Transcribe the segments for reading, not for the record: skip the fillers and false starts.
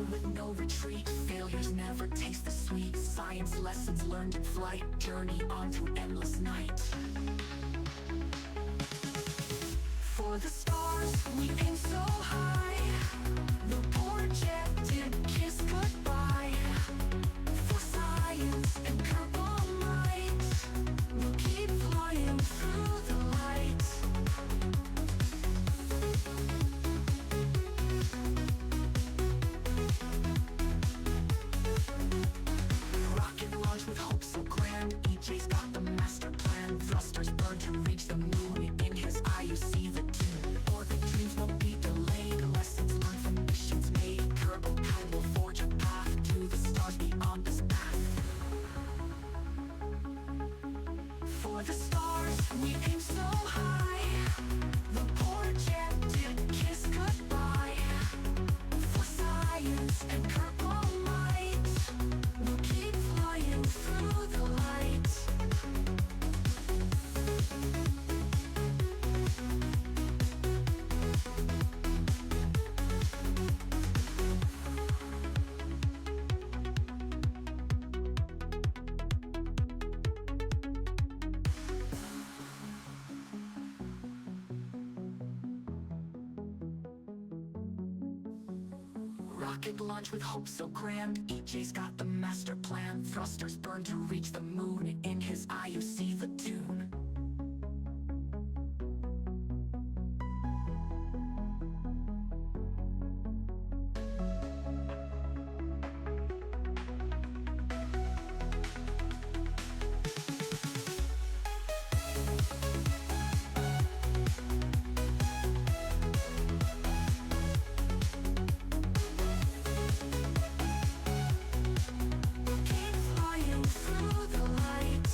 with no retreat. Failures never taste the sweet. Science lessons learned in flight. Journey on through endless night. For the stars, we aim so high. The poor jet did kiss goodbye. For science and purple light, we'll keep flying through the light. Rocket launch with hope so grand. EJ's got the master plan. Thrusters burn to reach the moon. In his eye you see the tune. Orbit dreams won't be delayed. Lessons learned from missions made. Kerbal Time will forge a path to the stars beyond this path. For the stars, we aim so high. The poor jet did kiss goodbye. For science and purple light, we'll keep flying through the light. Rocket launch with hope so grand. EJ's got the master plan. Thrusters burn to reach the moon. In his eye you see the tune. Keep flying through the light.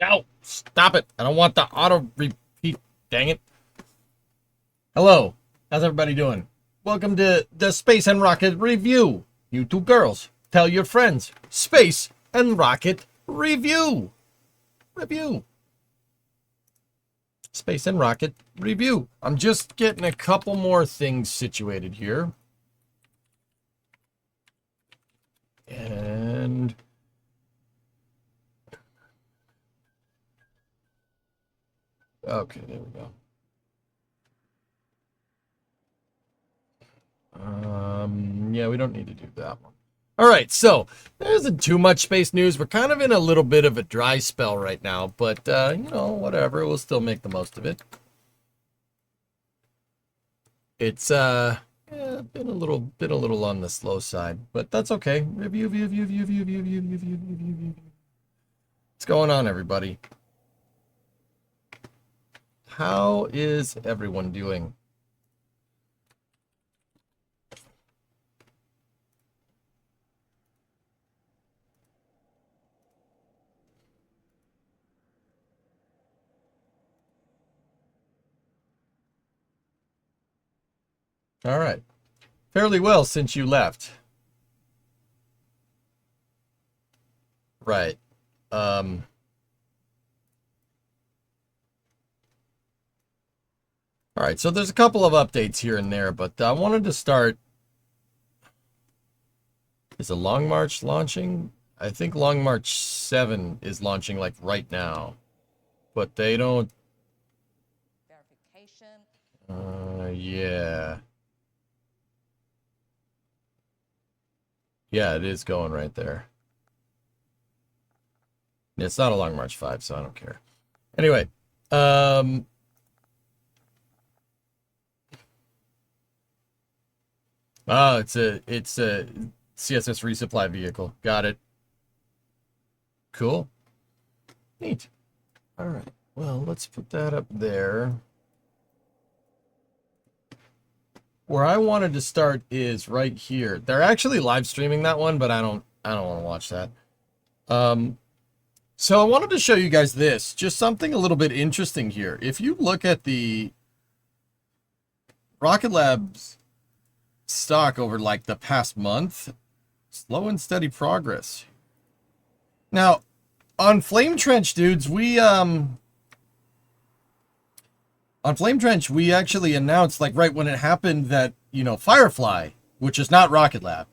No, stop it. I don't want the auto repeat. Dang it. Hello. How's everybody doing? Welcome to the Space and Rocket Review. You two girls, tell your friends. Space and Rocket Review. Review. Space and Rocket Review. I'm just getting a couple more things situated here. And okay, there we go. Yeah, we don't need to do that one. All right, so there isn't too much space news. We're kind of in a little bit of a dry spell right now, but you know, whatever. We'll still make the most of it. It's been a little on the slow side, but that's okay. Review. What's going on, everybody? How is everyone doing? All right. Fairly well since you left. Right. All right, so there's a couple of updates here and there, but I wanted to start. Is a Long March launching? I think Long March 7 is launching like right now, but they don't. Yeah. Yeah, it is going right there. It's not a Long March 5, so I don't care. Anyway, oh, it's a CSS resupply vehicle. Got it. Cool. Neat. All right. Well, let's put that up there. Where I wanted to start is right here. They're actually live streaming that one, but I don't want to watch that. So I wanted to show you guys this, just something a little bit interesting here. If you look at the Rocket Lab's stock over like the past month, slow and steady progress. Now, on Flame Trench, dudes, on Flame Trench, we actually announced, like, right when it happened that, you know, Firefly, which is not Rocket Lab,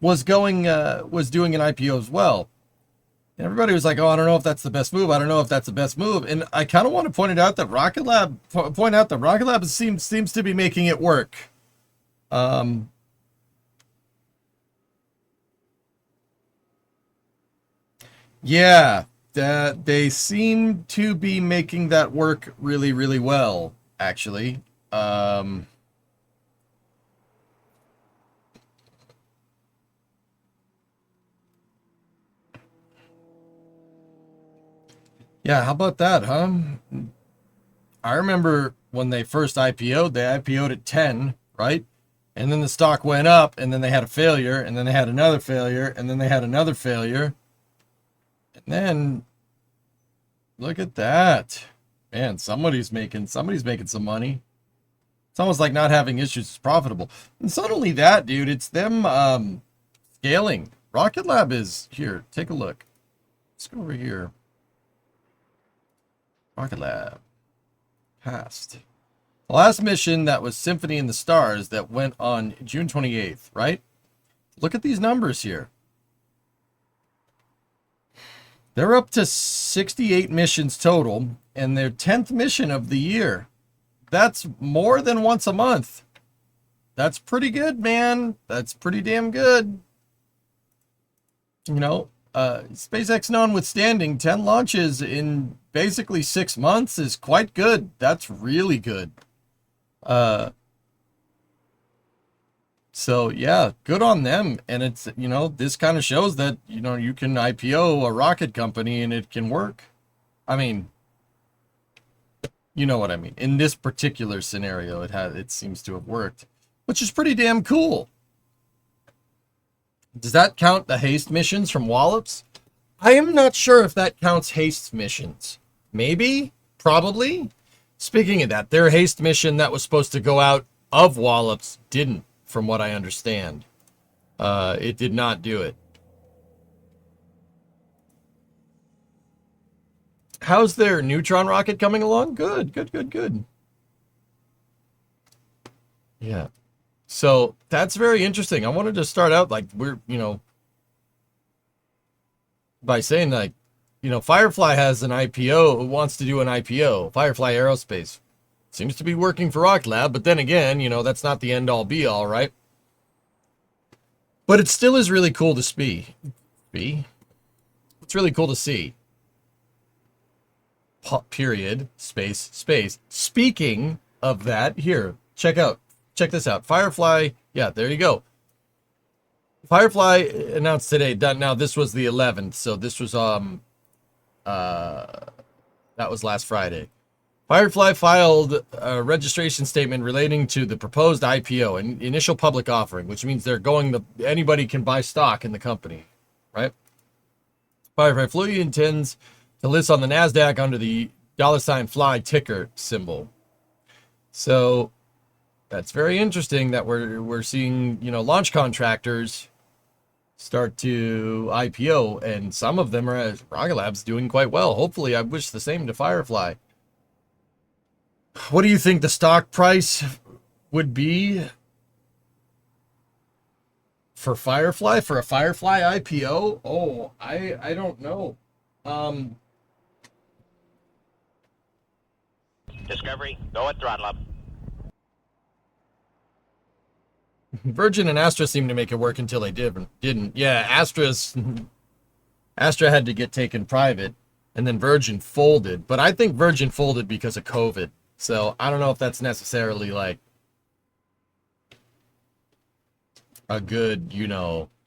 was doing an IPO as well. And everybody was like, oh, I don't know if that's the best move. I don't know if that's the best move. And I kind of want to point out that Rocket Lab seems to be making it work. Yeah, that they seem to be making that work really, really well, actually. Yeah, how about that, huh? I remember when they first IPO'd, they IPO'd at 10, right? And then the stock went up, and then they had a failure, and then they had another failure, and then they had another failure. And then look at that. Man, somebody's making some money. It's almost like not having issues is profitable. And it's not only that, dude, it's them scaling. Rocket Lab is here. Take a look. Let's go over here. Rocket Lab. Past. The last mission that was Symphony in the Stars that went on June 28th, right? Look at these numbers here. They're up to 68 missions total, and their 10th mission of the year. That's more than once a month. That's pretty good, man. That's pretty damn good. You know, SpaceX notwithstanding, 10 launches in basically 6 months is quite good. That's really good. So yeah, good on them. And it's, you know, this kind of shows that, you know, you can IPO a rocket company and it can work. I mean, you know what I mean. In this particular scenario, it seems to have worked, which is pretty damn cool. Does that count the haste missions from Wallops? I am not sure if that counts haste missions. Maybe, probably. Speaking of that, their haste mission that was supposed to go out of Wallops didn't, from what I understand. It did not do it. How's their neutron rocket coming along? Good, good, good, good. Yeah. So that's very interesting. I wanted to start out like by saying like, you know, Firefly has an IPO, wants to do an IPO. Firefly Aerospace seems to be working for Rocket Lab, but then again, you know, that's not the end all be all, right? But it still is really cool to see. It's really cool to see. Period. Space. Speaking of that, here, check this out. Firefly, yeah, there you go. Firefly announced today. Now this was the 11th, so this was that was last Friday. Firefly filed a registration statement relating to the proposed IPO, an initial public offering, which means anybody can buy stock in the company, right? Firefly fully intends to list on the NASDAQ under the $FLY ticker symbol. So that's very interesting that we're seeing, you know, launch contractors start to IPO, and some of them are Rocket Lab's doing quite well. Hopefully, I wish the same to Firefly. What do you think the stock price would be for Firefly, for a Firefly IPO? Oh, I don't know. Discovery, go at throttle up. Virgin and Astra seemed to make it work until they didn't. Yeah, Astra had to get taken private, and then Virgin folded. But I think Virgin folded because of COVID. So I don't know if that's necessarily like a good,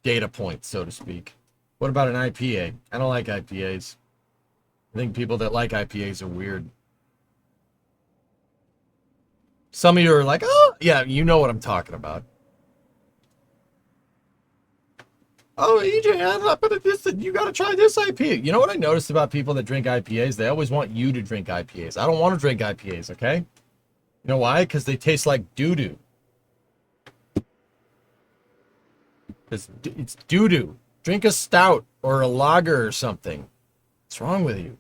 data point, so to speak. What about an IPA? I don't like IPAs. I think people that like IPAs are weird. Some of you are like, oh, yeah, you know what I'm talking about. Oh, EJ, I'm not gonna this. You gotta try this IPA. You know what I noticed about people that drink IPAs? They always want you to drink IPAs. I don't want to drink IPAs, okay? You know why? Because they taste like doo-doo. It's doo-doo. Drink a stout or a lager or something. What's wrong with you?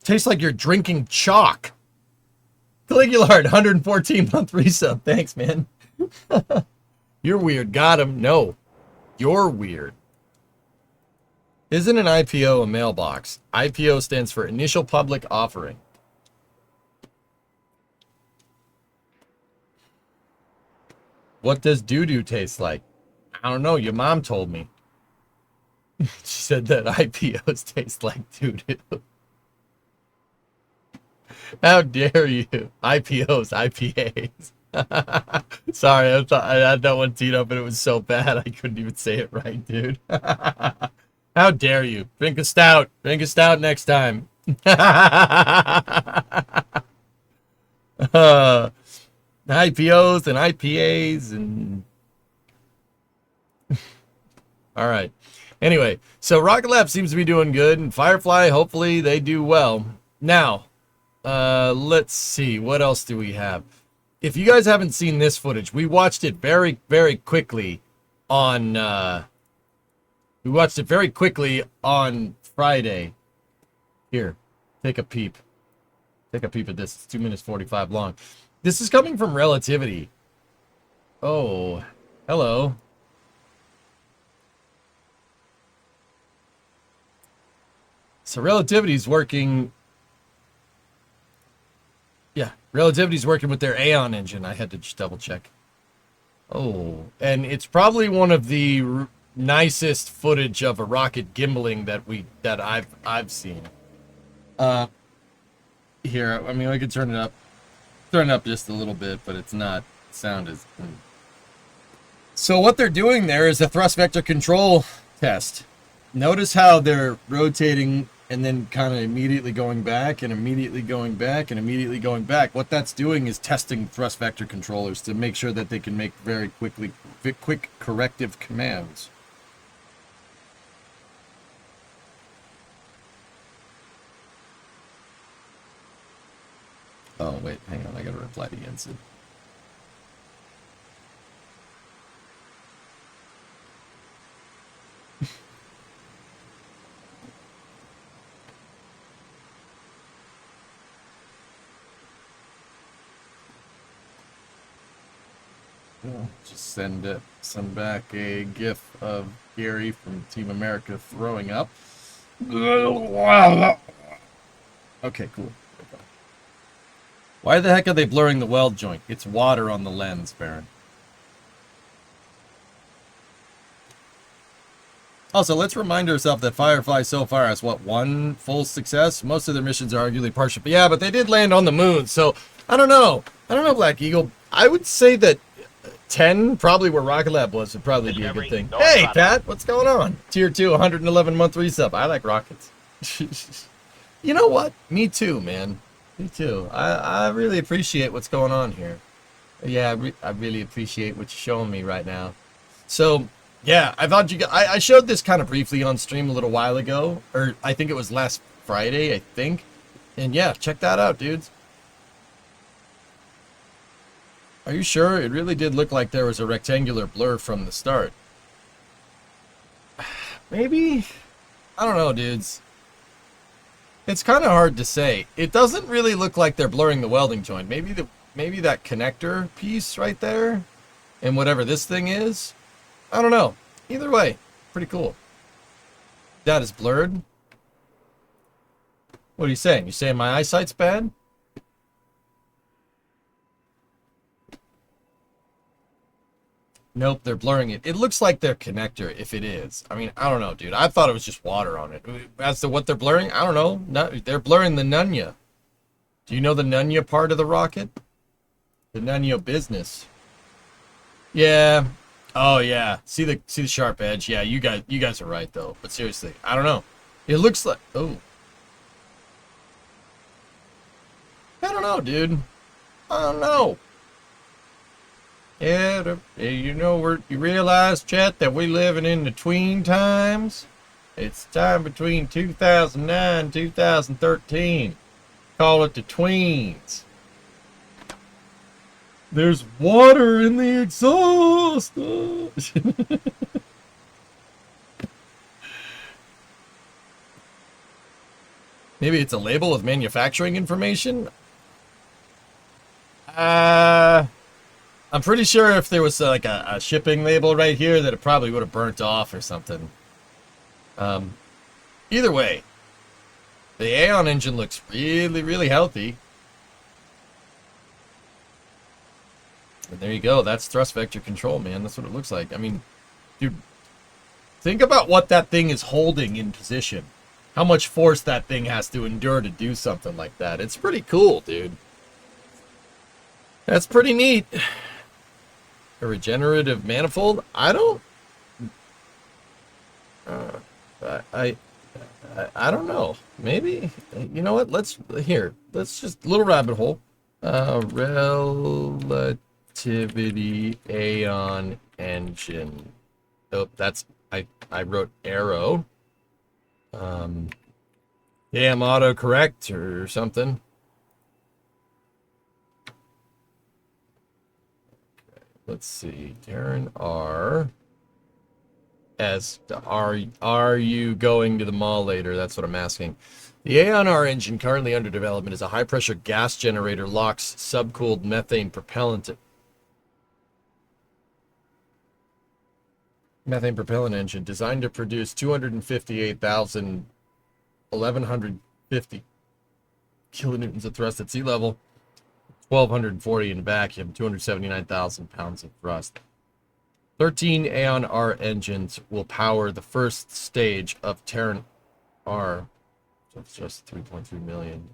Tastes like you're drinking chalk. Caligulard, 114-month resub. Thanks, man. You're weird. Got him. No. You're weird. Isn't an IPO a mailbox? IPO stands for Initial Public Offering. What does doo-doo taste like? I don't know. Your mom told me. She said that IPOs taste like doo-doo. How dare you? IPOs, IPAs. Sorry, I thought I had that one teed up and it was so bad I couldn't even say it right, dude. How dare you? Drink a stout. Drink a stout next time. IPOs and IPAs and all right. Anyway, so Rocket Lab seems to be doing good, and Firefly, hopefully they do well. Now, let's see, what else do we have? If you guys haven't seen this footage, we watched it very, very quickly on Friday. Here, take a peep. Take a peep at this. It's 2 minutes 45 long. This is coming from Relativity. Oh, hello. So Relativity's working. Yeah, Relativity's working with their Aeon engine. I had to just double check. Oh, and it's probably one of the nicest footage of a rocket gimbaling that I've seen. Here, I mean, I could turn it up just a little bit, but it's not sound as. So what they're doing there is a thrust vector control test. Notice how they're rotating and then kind of immediately going back and immediately going back and immediately going back. What that's doing is testing thrust vector controllers to make sure that they can make very quick corrective commands. Oh, wait, hang on. I got to reply to Jensen. Just send back a GIF of Gary from Team America throwing up. Okay, cool. Why the heck are they blurring the weld joint? It's water on the lens, Baron. Also, let's remind ourselves that Firefly so far has, what, one full success? Most of their missions are arguably partial. But yeah, but they did land on the moon, so I don't know. I don't know, Black Eagle. I would say that 10, probably where Rocket Lab was, would probably be a good thing. Hey, Pat, what's going on? Tier 2, 111-month resub. I like rockets. You know what? Me too, man. Me too. I really appreciate what's going on here. Yeah, I really appreciate what you're showing me right now. So, yeah, I thought I showed this kind of briefly on stream a little while ago, or I think it was last Friday, I think. And yeah, check that out, dudes. Are you sure? It really did look like there was a rectangular blur from the start. Maybe? I don't know, dudes. It's kind of hard to say. It doesn't really look like they're blurring the welding joint. Maybe that connector piece right there and whatever this thing is. I don't know. Either way, pretty cool. That is blurred. What are you saying? You saying my eyesight's bad? Nope, they're blurring it. It looks like their connector, if it is. I mean, I don't know, dude. I thought it was just water on it. As to what they're blurring, I don't know. No, they're blurring the Nunya. Do you know the Nunya part of the rocket? The Nunya business. Yeah. Oh yeah. See the sharp edge. Yeah, you guys are right though. But seriously, I don't know. It looks like I don't know, dude. I don't know. Yeah, you know, you realize, chat, that we living in the tween times? It's time between 2009 and 2013. Call it the tweens. There's water in the exhaust. Maybe it's a label with manufacturing information? I'm pretty sure if there was like a shipping label right here that it probably would have burnt off or something. Either way, the Aeon engine looks really, really healthy. And there you go. That's thrust vector control, man. That's what it looks like. I mean, dude, think about what that thing is holding in position. How much force that thing has to endure to do something like that. It's pretty cool, dude. That's pretty neat. A regenerative manifold? I don't... I don't know. Maybe? You know what? Let's just... Little rabbit hole. Relativity Aeon engine. Oh, that's... I wrote arrow. Yeah, I'm autocorrect or something. Let's see. Darren R. S. Are you going to the mall later? That's what I'm asking. The Aeon R engine currently under development is a high-pressure gas generator LOX subcooled methane propellant. Methane propellant engine designed to produce 1150 kilonewtons of thrust at sea level, 1,240 in vacuum, 279,000 pounds of thrust. 13 Aeon R engines will power the first stage of Terran R. So it's just 3.3 million.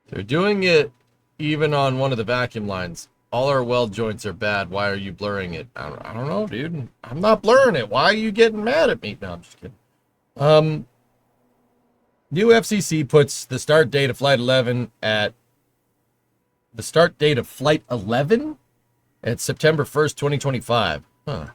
They're doing it even on one of the vacuum lines. All our weld joints are bad. Why are you blurring it? I don't know, dude. I'm not blurring it. Why are you getting mad at me? No, I'm just kidding. New FCC puts the start date of Flight 11 at September 1st, 2025. Huh.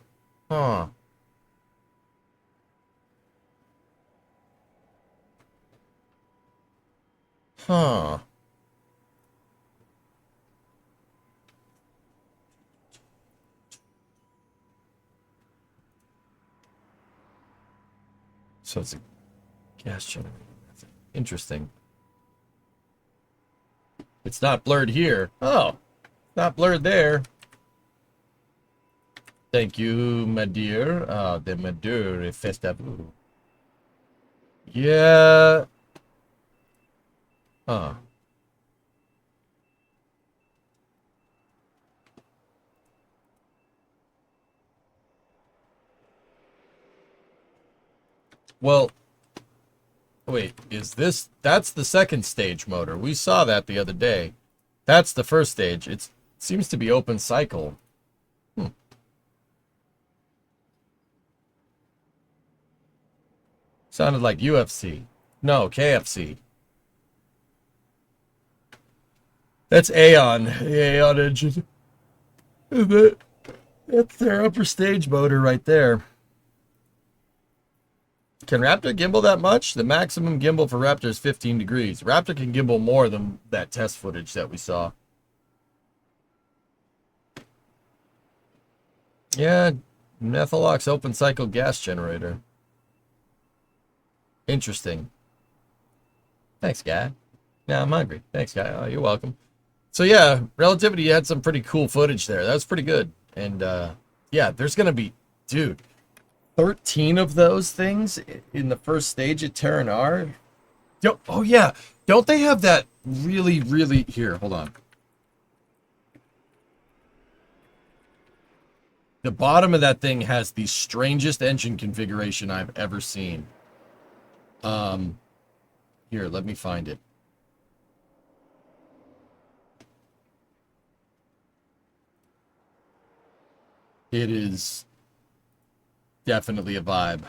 So it's a gas generator. Interesting. It's not blurred here. Oh, not blurred there. Thank you, my dear. The Madeira Festival. Yeah. Huh. Well, wait, that's the second stage motor. We saw that the other day. That's the first stage. It seems to be open cycle. Sounded like UFC. No, KFC. That's Aeon. The Aeon engine. That's their upper stage motor right there. Can Raptor gimbal that much? The maximum gimbal for Raptor is 15 degrees. Raptor can gimbal more than that test footage that we saw. Yeah, Methalox open cycle gas generator. Interesting. Thanks, guy. Yeah, I'm hungry. Thanks, guy. Oh, you're welcome. So yeah, Relativity had some pretty cool footage there. That was pretty good. And yeah, there's gonna be, dude, 13 of those things in the first stage at Terranar. Oh yeah, don't they have that really here? Hold on. The bottom of that thing has the strangest engine configuration I've ever seen. Here, let me find it. It is definitely a vibe.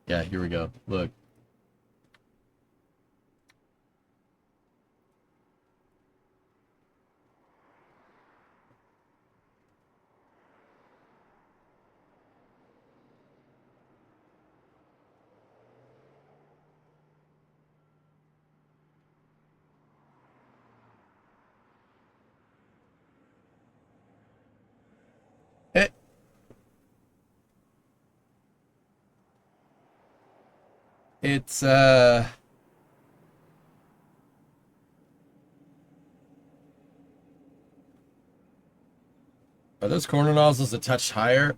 Yeah, here we go. Look. It, it's are those corner nozzles a touch higher?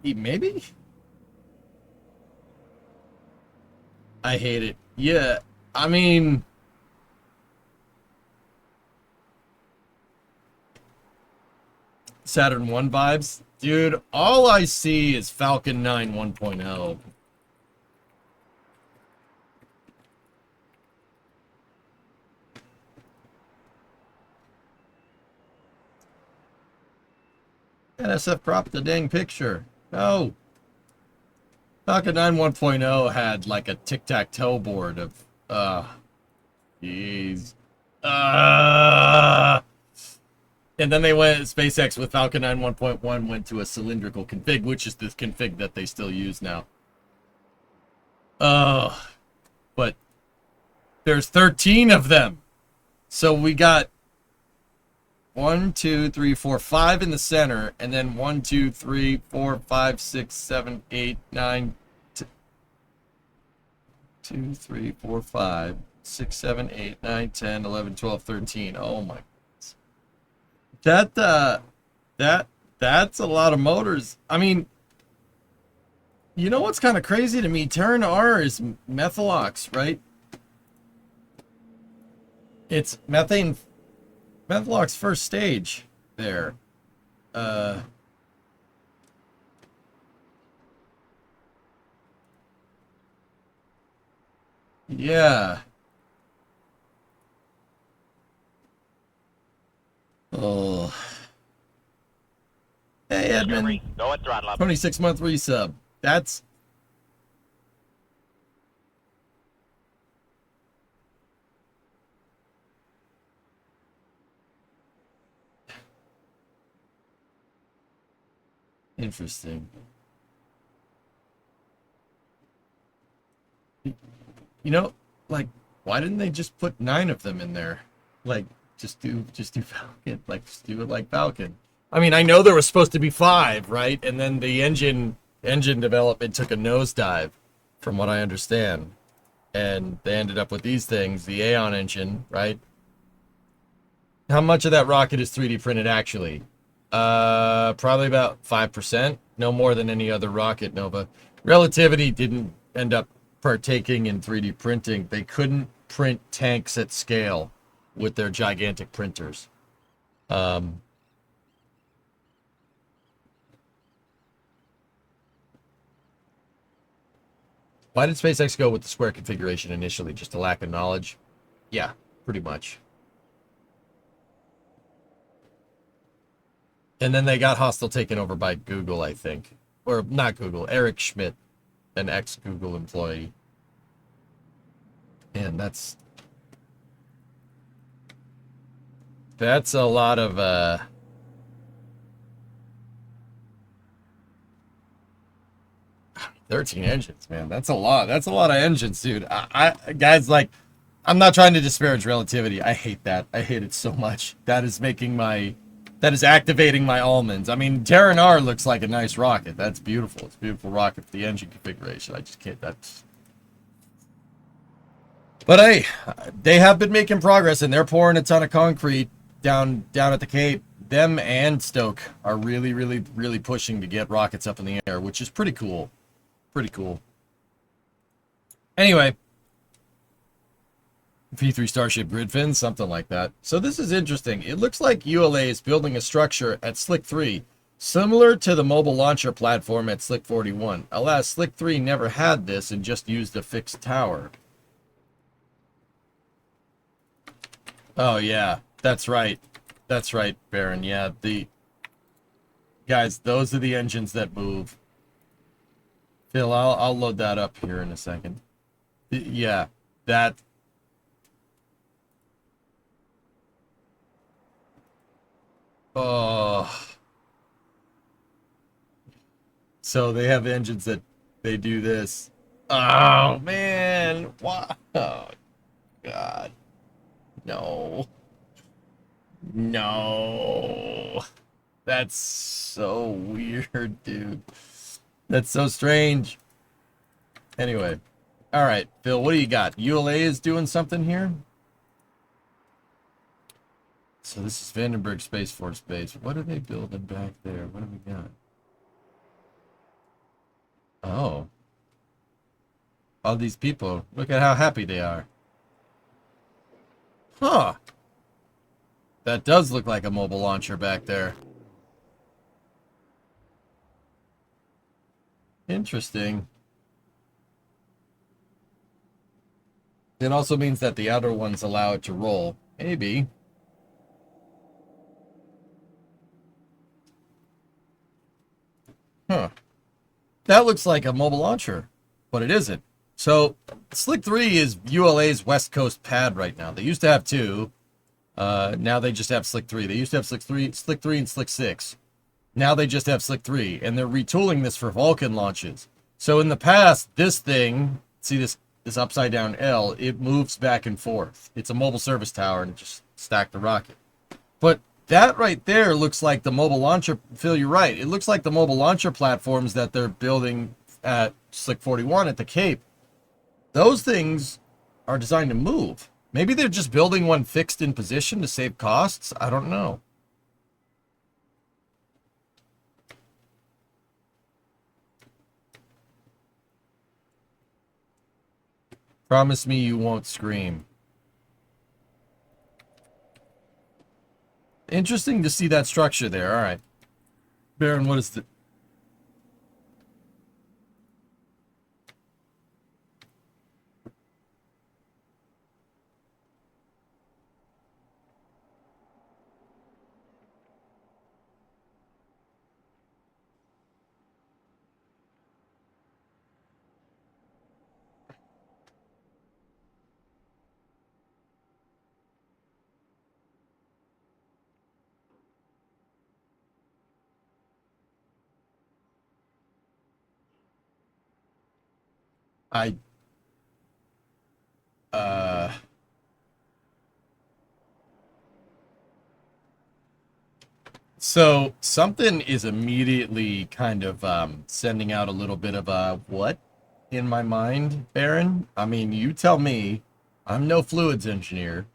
Maybe? I hate it. Yeah, I mean, Saturn 1 vibes. Dude, all I see is Falcon 9 1.0. NSF cropped the dang picture. No. Falcon 9 1.0 had like a tic-tac-toe board of, jeez. And then they went, SpaceX with Falcon 9 1.1 went to a cylindrical config, which is the config that they still use now. But there's 13 of them. So we got 1, 2, 3, 4, 5 in the center, and then 1, 2, 3, 4, 5, 6, 7, 8, 9, 2, 3, 4, 5, 6, 7, 8, 9, 10, 11, 12, 13. Oh my goodness. That's a lot of motors. I mean, you know what's kind of crazy to me? Terranar is Methalox, right? It's Methalox first stage there. Yeah. Oh. Hey, Edmund. Go and throttle up. 26-month resub. That's interesting. You know, like, why didn't they just put 9 of them in there? Like, just do Falcon. Like, just do it like Falcon. I mean, I know there was supposed to be 5, right? And then the engine development took a nosedive, from what I understand. And they ended up with these things, the Aeon engine, right? How much of that rocket is 3D printed actually? Probably about 5%. No more than any other rocket, Nova. Relativity didn't end up partaking in 3D printing. They couldn't print tanks at scale with their gigantic printers. Why did SpaceX go with the square configuration initially? Just a lack of knowledge? Yeah, pretty much. And then they got hostile taken over by Google, I think. Or not Google, Eric Schmidt, an ex-Google employee. And that's a lot of 13 engines, man. That's a lot. That's a lot of engines, dude. I guys, like, I'm not trying to disparage relativity. I hate that. I hate it so much. That is activating my almonds. I mean, Terranar looks like a nice rocket. That's beautiful. It's a beautiful rocket for the engine configuration. I just can't. But hey, they have been making progress, and they're pouring a ton of concrete down at the Cape, them and Stoke are really, really, really pushing to get rockets up in the air, which is pretty cool. Pretty cool. Anyway, P3 Starship Gridfin, something like that. So this is interesting. It looks like ULA is building a structure at Slick 3, similar to the mobile launcher platform at Slick 41. Alas, Slick 3 never had this and just used a fixed tower. Oh, yeah. That's right. That's right, Baron. Yeah, guys, those are the engines that move. Phil, I'll load that up here in a second. Yeah, that... Oh. So they have engines that they do this. Oh, man. Wow. Oh, God. No. No. That's so weird, dude. That's so strange. Anyway. All right, Phil, what do you got? ULA is doing something here? So this is Vandenberg Space Force Base. What are they building back there? What have we got? Oh. All these people. Look at how happy they are. Huh. That does look like a mobile launcher back there. Interesting. It also means that the outer ones allow it to roll. Maybe. Huh. That looks like a mobile launcher, but it isn't. So, Slick 3 is ULA's West Coast pad right now. They used to have two. Now they just have Slick 3. They used to have Slick 3 and Slick 6. Now they just have Slick 3, and they're retooling this for Vulcan launches. So in the past, this thing, see this upside down L, it moves back and forth. It's a mobile service tower, and it just stacked the rocket. But that right there looks like the mobile launcher. Phil, you're right. It looks like the mobile launcher platforms that they're building at Slick 41 at the Cape. Those things are designed to move. Maybe they're just building one fixed in position to save costs. I don't know. Promise me you won't scream. Interesting to see that structure there. All right. Baron, what is the... I... So something is immediately kind of sending out a little bit of a what in my mind, Baron? I mean, you tell me. I'm no fluids engineer.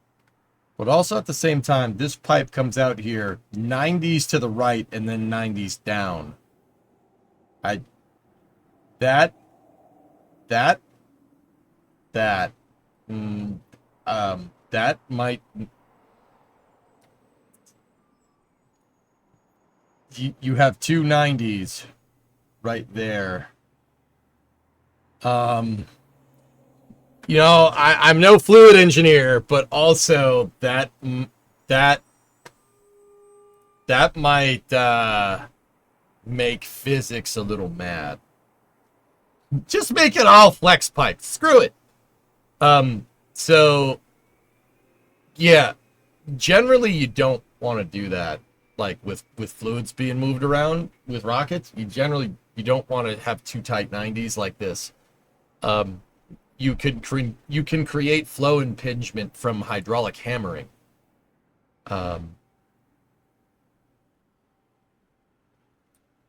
But also at the same time, this pipe comes out here 90s to the right and then 90s down. That, that might... You have two 90s right there. You know, I'm no fluid engineer, but also that might make physics a little mad. Just make it all flex pipe. Screw it. So yeah, generally you don't want to do that. Like with fluids being moved around with rockets, you don't want to have too tight 90s like this. You can create flow impingement from hydraulic hammering.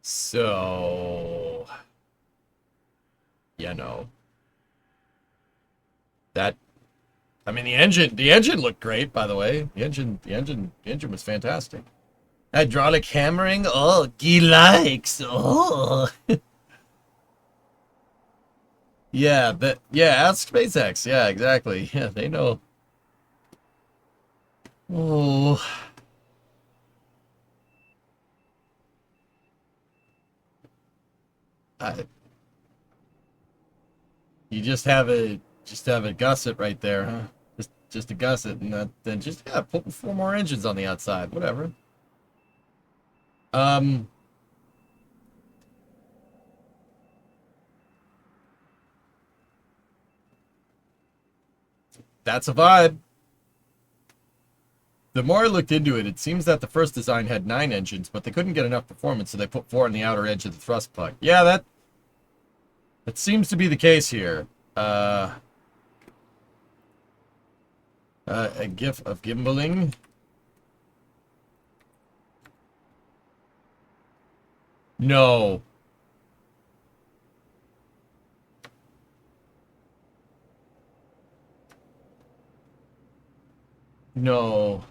So you know that. I mean, the engine looked great, by the way. The engine was fantastic. Hydraulic hammering? Oh, he likes. Oh. Yeah, ask SpaceX. Yeah, exactly. Yeah, they know. Oh. I, you just have a gusset right there, huh? Just a gusset, and then just put 4 more engines on the outside, whatever. Um, that's a vibe. The more I looked into it, it seems that the first design had 9 engines, but they couldn't get enough performance, so they put 4 on the outer edge of the thrust plug. Yeah, that seems to be the case here. A gif of gimbaling. No. No.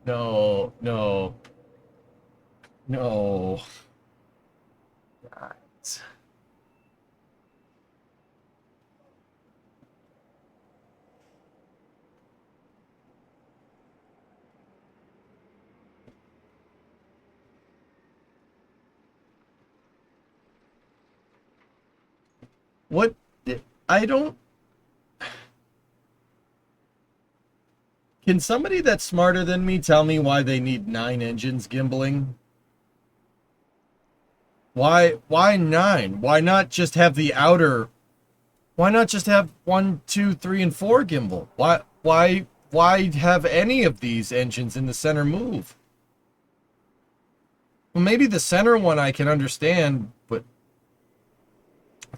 No. No. No. Right. What? I don't. Can somebody that's smarter than me tell me why they need 9 engines gimbaling? Why 9? Why not just have the outer? Why not just have 1, 2, 3, and 4 gimbal? Why have any of these engines in the center move? Well, maybe the center one I can understand, but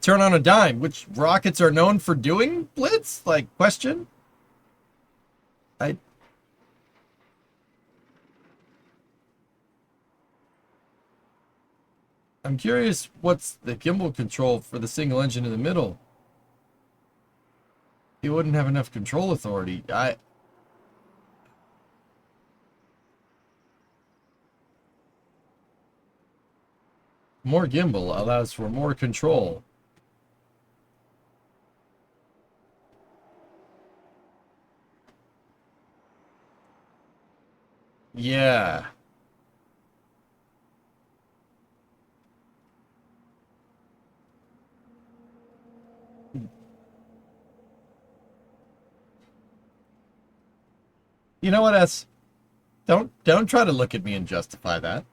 turn on a dime, which rockets are known for doing blitz? Like, question? I I'm curious what's the gimbal control for the single engine in the middle. He wouldn't have enough control authority. More gimbal allows for more control. Yeah. You know what, S? Don't try to look at me and justify that.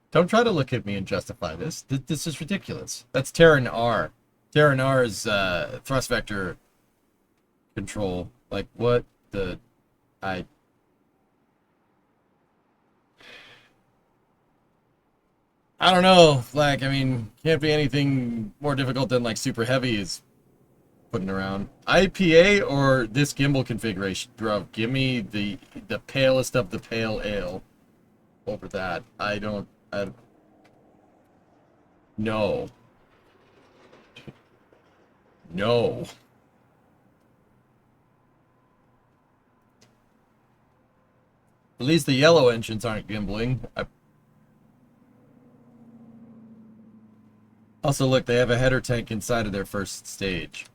Don't try to look at me and justify this. This is ridiculous. That's Terran R. Terran R's thrust vector control. Like, what the... I... I don't know. Like, I mean, can't be anything more difficult than, like, super heavy is putting around. IPA or this gimbal configuration? Bro, give me the palest of the pale ale over that. No. No. At least the yellow engines aren't gimbling. Also, look, they have a header tank inside of their first stage.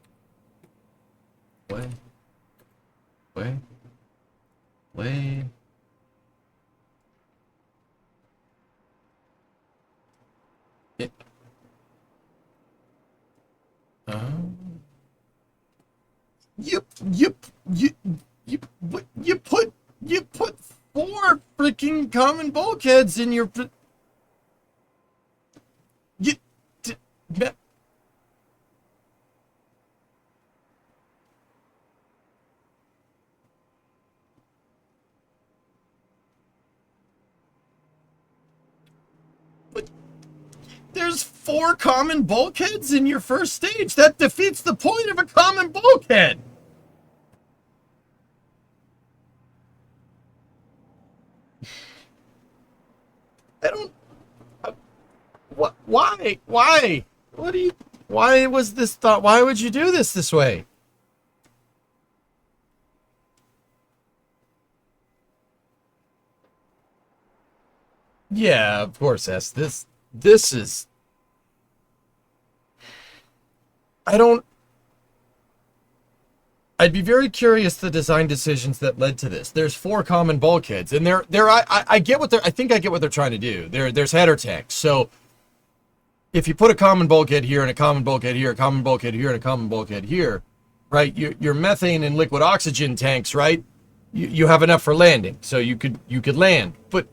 Wait. Wait. Wait. It. You you put 4 freaking common bulkheads in your you d- me- but there's 4 common bulkheads in your first stage. That defeats the point of a common bulkhead. I don't. What? Why? Why? What do you? Why was this thought? Why would you do this way? Yeah, of course, S. This is I don't I'd be very curious the design decisions that led to this. There's 4 common bulkheads, and I get what I think I get what they're trying to do. There's header tanks. So if you put a common bulkhead here and a common bulkhead here, a common bulkhead here and a common bulkhead here, right? Your methane and liquid oxygen tanks, right? You have enough for landing, so you could land. But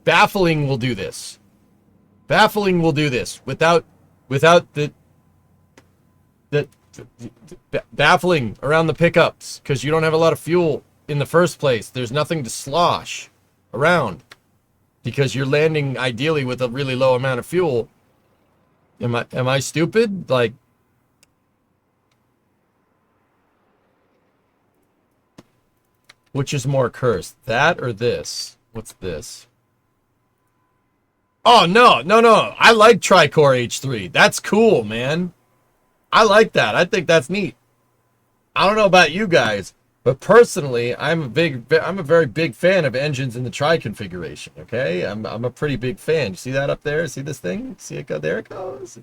baffling will do this. Baffling will do this without the baffling around the pickups, because you don't have a lot of fuel in the first place. There's nothing to slosh around because you're landing ideally with a really low amount of fuel. Am I stupid? Like, which is more cursed, that or this? What's this? Oh, no. I like Tricore H3. That's cool, man. I like that. I think that's neat. I don't know about you guys, but personally, I'm a very big fan of engines in the tri configuration. Okay, I'm a pretty big fan. You see that up there? See this thing? See it go? There it goes.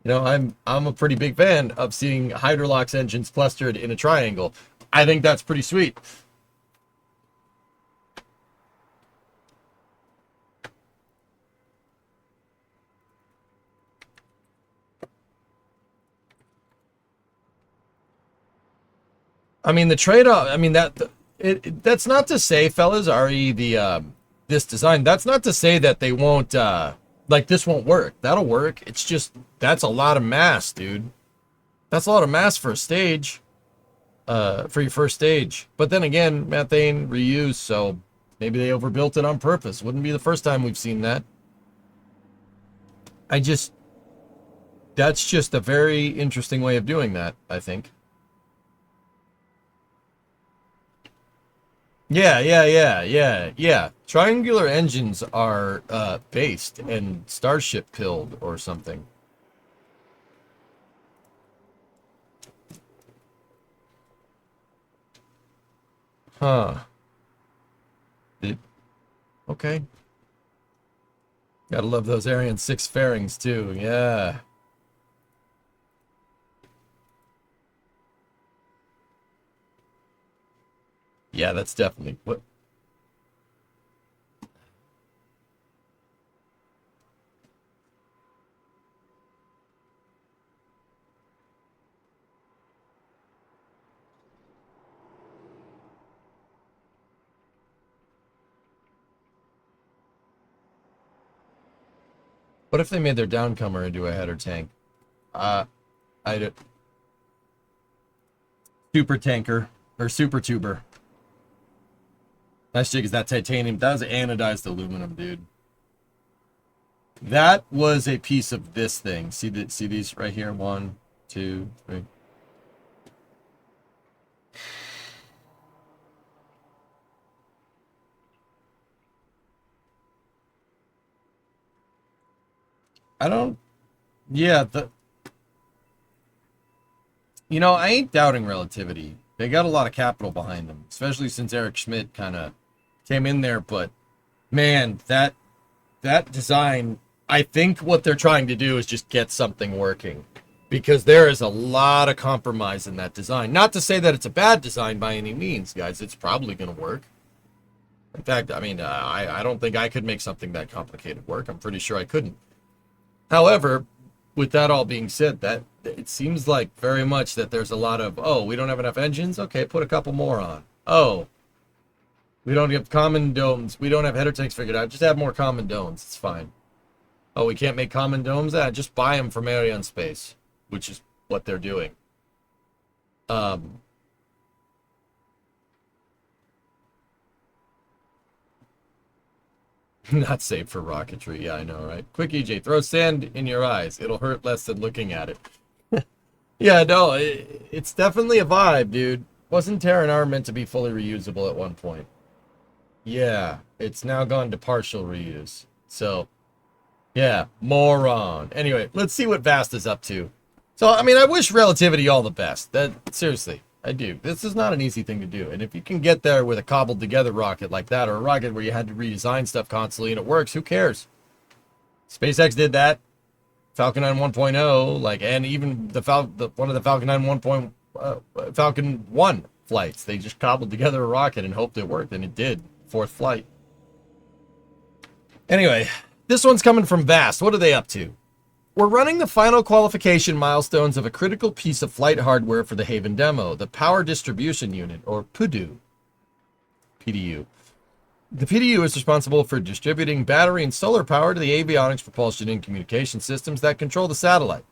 I'm a pretty big fan of seeing Hydrolox engines clustered in a triangle. I think that's pretty sweet. I mean, the trade-off, I mean, that's not to say, fellas, this design, that's not to say that they won't, like, this won't work. That'll work. It's just, that's a lot of mass, dude. That's a lot of mass for a stage, for your first stage. But then again, methane, reuse, so maybe they overbuilt it on purpose. Wouldn't be the first time we've seen that. That's just a very interesting way of doing that, I think. Yeah. Triangular engines are based and Starship pilled or something. Huh. Okay. Gotta love those Ariane 6 fairings too. Yeah. Yeah, that's definitely what. What if they made their downcomer into a header tank? I super tanker or super tuber. Nice jig is that titanium. That was anodized aluminum, dude. That was a piece of this thing. See these right here? 1, 2, 3. I don't. Yeah, I ain't doubting relativity. They got a lot of capital behind them, especially since Eric Schmidt kind of came in there. But man, that design, I think what they're trying to do is just get something working, because there is a lot of compromise in that design. Not to say that it's a bad design by any means, guys. It's probably going to work. In fact, I mean, I don't think I could make something that complicated work. I'm pretty sure I couldn't. However, with that all being said, that it seems like very much that there's a lot of, oh, we don't have enough engines? Okay, put a couple more on. Oh, we don't have common domes. We don't have header tanks figured out. Just add more common domes. It's fine. Oh, we can't make common domes? Just buy them from Ariane Space, which is what they're doing. Not safe for rocketry. Yeah, I know, right? Quick EJ, throw sand in your eyes. It'll hurt less than looking at it. Yeah, no, it's definitely a vibe, dude. Wasn't Terran R meant to be fully reusable at one point? Yeah, it's now gone to partial reuse. So, yeah, moron. Anyway, let's see what Vast is up to. So, I mean, I wish Relativity all the best. Seriously. I do. This is not an easy thing to do. And if you can get there with a cobbled together rocket like that, or a rocket where you had to redesign stuff constantly and it works, who cares? SpaceX did that. Falcon 9 1.0, like, and even one of the Falcon 9 Falcon 1 flights, they just cobbled together a rocket and hoped it worked, and it did. Fourth flight. Anyway, this one's coming from Vast. What are they up to? We're running the final qualification milestones of a critical piece of flight hardware for the Haven demo, the Power Distribution Unit, or PDU. PDU. The PDU is responsible for distributing battery and solar power to the avionics, propulsion, and communication systems that control the satellite.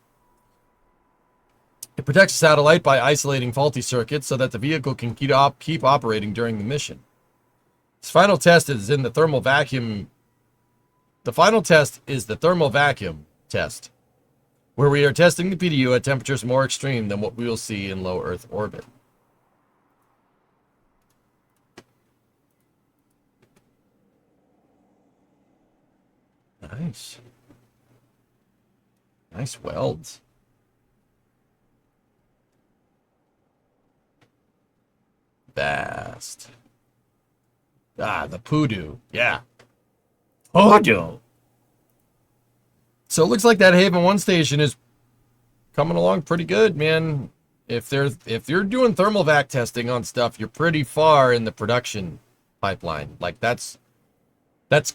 It protects the satellite by isolating faulty circuits so that the vehicle can keep operating during the mission. This final test is in the thermal vacuum. The final test is the thermal vacuum test, where we are testing the PDU at temperatures more extreme than what we will see in low Earth orbit. Nice. Nice welds. Vast. Ah, the Poodoo. Yeah. Poodoo. So it looks like that Haven 1 station is coming along pretty good, man. If you're doing thermal vac testing on stuff, you're pretty far in the production pipeline. Like that's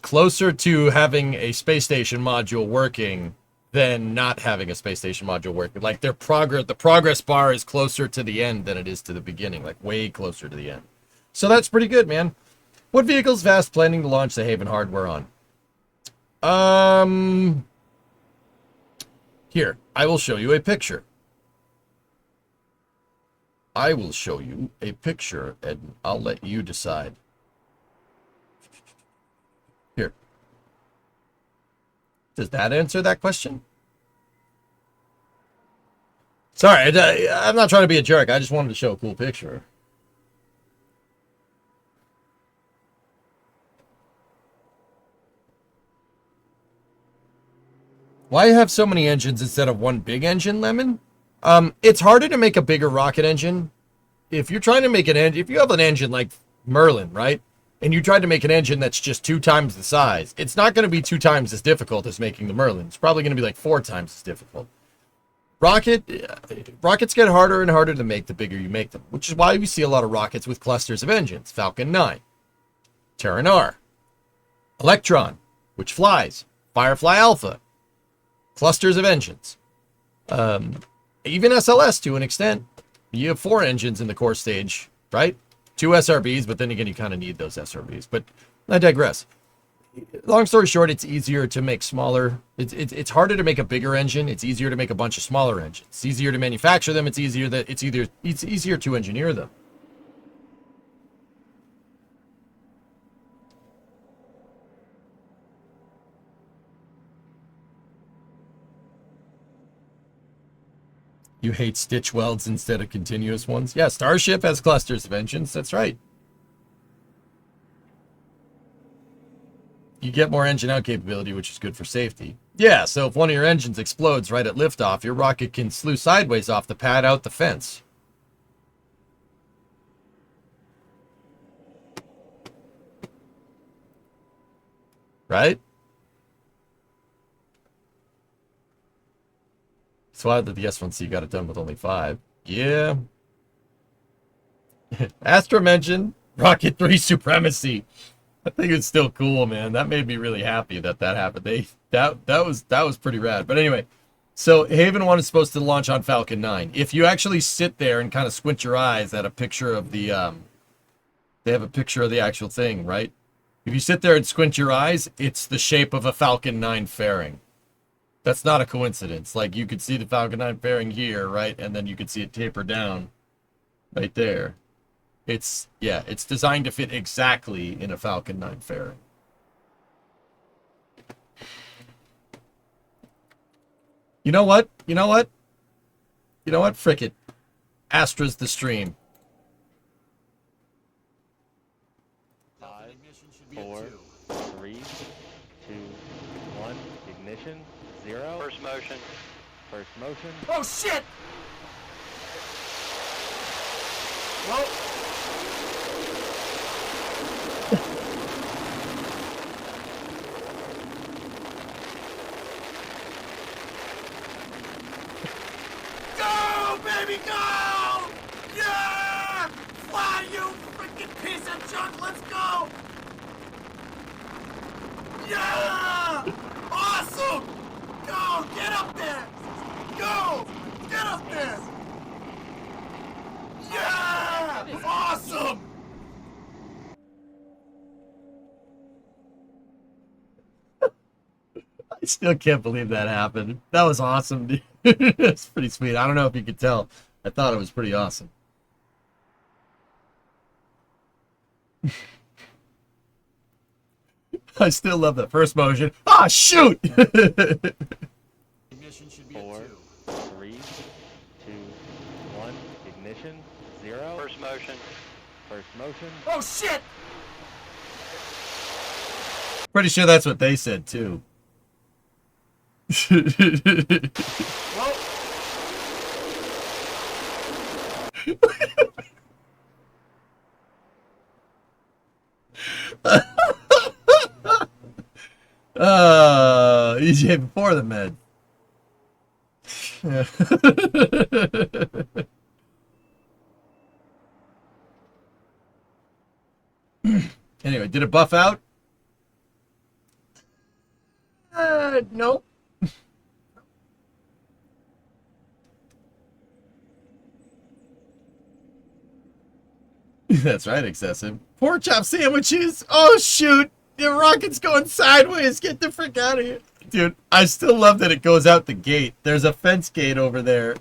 closer to having a space station module working than not having a space station module working. Like the progress bar is closer to the end than it is to the beginning, like way closer to the end. So that's pretty good, man. What vehicle is Vast planning to launch the Haven hardware on? Here, I will show you a picture. I will show you a picture, and I'll let you decide. Here. Does that answer that question? Sorry, I'm not trying to be a jerk. I just wanted to show a cool picture. Why have so many engines instead of one big engine, Lemon? It's harder to make a bigger rocket engine. If you're trying to make an engine, if you have an engine like Merlin, right? And you try to make an engine that's just 2 times the size, it's not going to be 2 times as difficult as making the Merlin. It's probably going to be like 4 times as difficult. Rockets get harder and harder to make the bigger you make them, which is why we see a lot of rockets with clusters of engines. Falcon 9, Terran R, Electron, which flies, Firefly Alpha, clusters of engines. Even SLS to an extent. You have 4 engines in the core stage, right? 2 SRBs, but then again, you kind of need those SRBs. But I digress. Long story short, it's easier to make smaller. It's harder to make a bigger engine. It's easier to make a bunch of smaller engines. It's easier to manufacture them. It's easier to engineer them. You hate stitch welds instead of continuous ones? Yeah, Starship has clusters of engines. That's right. You get more engine out capability, which is good for safety. Yeah, so if one of your engines explodes right at liftoff, your rocket can slew sideways off the pad out the fence. Right? So I did the S1C got it done with only 5. Yeah. Astra mentioned Rocket 3 Supremacy. I think it's still cool, man. That made me really happy that happened. That was pretty rad. But anyway, so Haven 1 is supposed to launch on Falcon 9. If you actually sit there and kind of squint your eyes at a picture of the they have a picture of the actual thing, right? If you sit there and squint your eyes, it's the shape of a Falcon 9 fairing. That's not a coincidence. Like, you could see the Falcon 9 fairing here, right? And then you could see it taper down right there. It's designed to fit exactly in a Falcon 9 fairing. You know what? Frick it. Astra's the stream. 5, 4, 3, 2, 1, ignition. 0. First motion. First motion. Oh shit! Go, baby, go! Yeah! Fly, you freaking piece of junk! Let's go! Yeah! Awesome! Go! Get up there! Go! Get up there! Yeah! Awesome! I still can't believe that happened. That was awesome, dude. It's pretty sweet. I don't know if you could tell. I thought it was pretty awesome. I still love that first motion. Ah, shoot! Ignition should be 4, 3, 2, 1. Ignition 0. First motion. First motion. Oh, shit! Pretty sure that's what they said, too. EJ before the med. Anyway, did it buff out? Nope. That's right, excessive. Pork chop sandwiches. Oh, shoot. The rocket's going sideways. Get the frick out of here. Dude, I still love that it goes out the gate. There's a fence gate over there,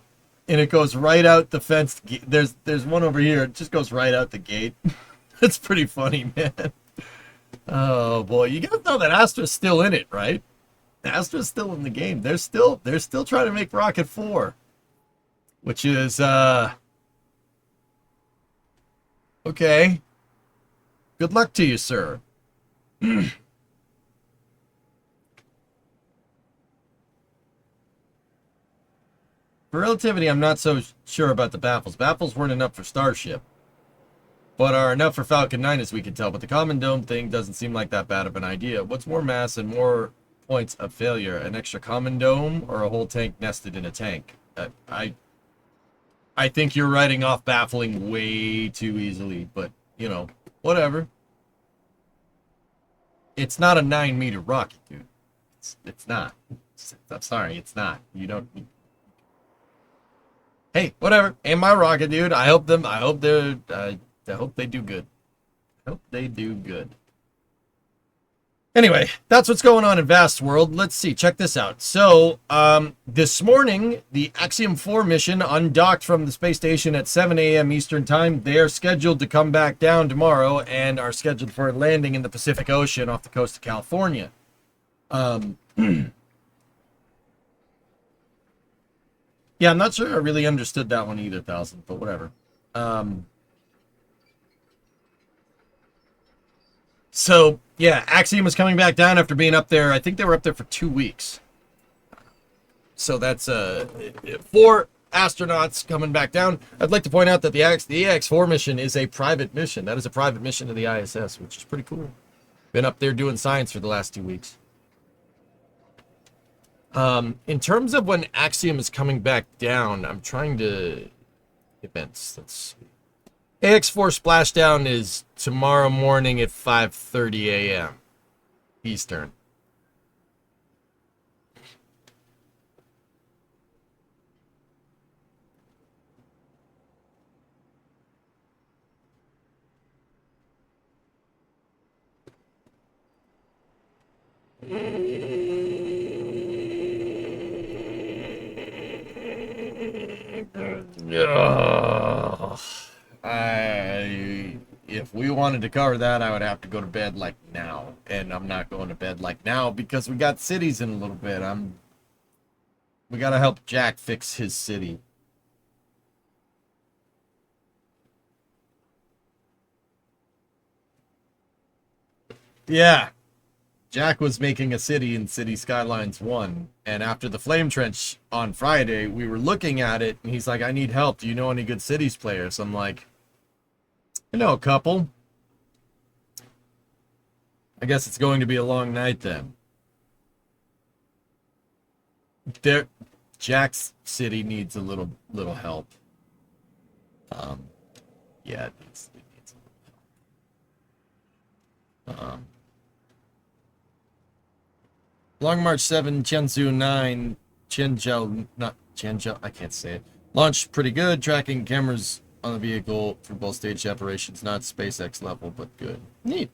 and it goes right out the fence. There's one over here. It just goes right out the gate. That's pretty funny, man. Oh, boy. You guys know that Astra's still in it, right? Astra's still in the game. They're still trying to make Rocket 4, which is, okay. Good luck to you, sir. For relativity, I'm not so sure about the baffles. Baffles weren't enough for Starship, but are enough for Falcon 9 as we can tell. But the Common Dome thing doesn't seem like that bad of an idea. What's more mass and more points of failure? An extra Common Dome or a whole tank nested in a tank? I think you're writing off baffling way too easily, but, you know, whatever. It's not a 9-meter rocket, dude. It's not. I'm sorry, it's not. You don't... Hey, whatever. Ain't my rocket, dude. I hope they do good. I hope they do good. Anyway, that's what's going on in Vast World. Let's see. Check this out. So, this morning, the Axiom 4 mission undocked from the space station at 7 a.m. Eastern Time. They are scheduled to come back down tomorrow and are scheduled for a landing in the Pacific Ocean off the coast of California. Yeah, I'm not sure I really understood that one either, 1000, but whatever. So, yeah, Axiom is coming back down after being up there. I think they were up there for 2 weeks. So that's 4 astronauts coming back down. I'd like to point out that the AX4 mission is a private mission. That is a private mission to the ISS, which is pretty cool. Been up there doing science for the last 2 weeks. In terms of when Axiom is coming back down, I'm trying to... Events, let's see. AX4 splashdown is tomorrow morning at 5:30 a.m. Eastern. If we wanted to cover that, I would have to go to bed like now, and I'm not going to bed like now because we got cities in a little bit. We gotta help Jack fix his city. Yeah. Jack was making a city in City Skylines 1, and after the Flame Trench on Friday, we were looking at it, and he's like, I need help. Do you know any good cities players? I'm like, I know a couple. I guess it's going to be a long night then. There, Jack's city needs a little help. Yeah, it needs a little help. Long March 7, Chenzhou 9, Chenzhou, not Chenzhou, I can't say it. Launched pretty good, tracking cameras on the vehicle for both stage operations, not SpaceX level, but good. Neat.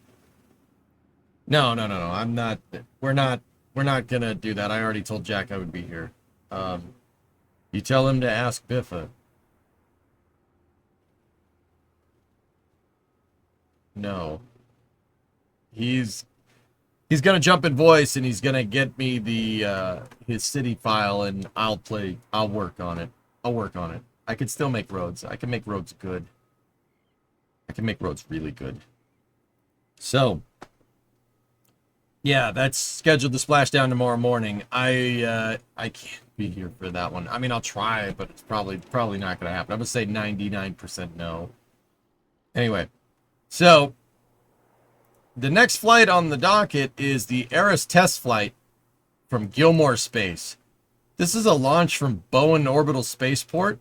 No, I'm not, we're not gonna do that. I already told Jack I would be here. You tell him to ask Biffa. No. He's gonna jump in voice and he's gonna get me the his city file and I'll work on it. I can still make roads. I can make roads good. I can make roads really good. So yeah, that's scheduled to splash down tomorrow morning. I can't be here for that one. I mean, I'll try, but it's probably not gonna happen. I'm gonna say 99% no. Anyway, so the next flight on the docket is the Eris test flight from Gilmore Space. This is a launch from Bowen Orbital Spaceport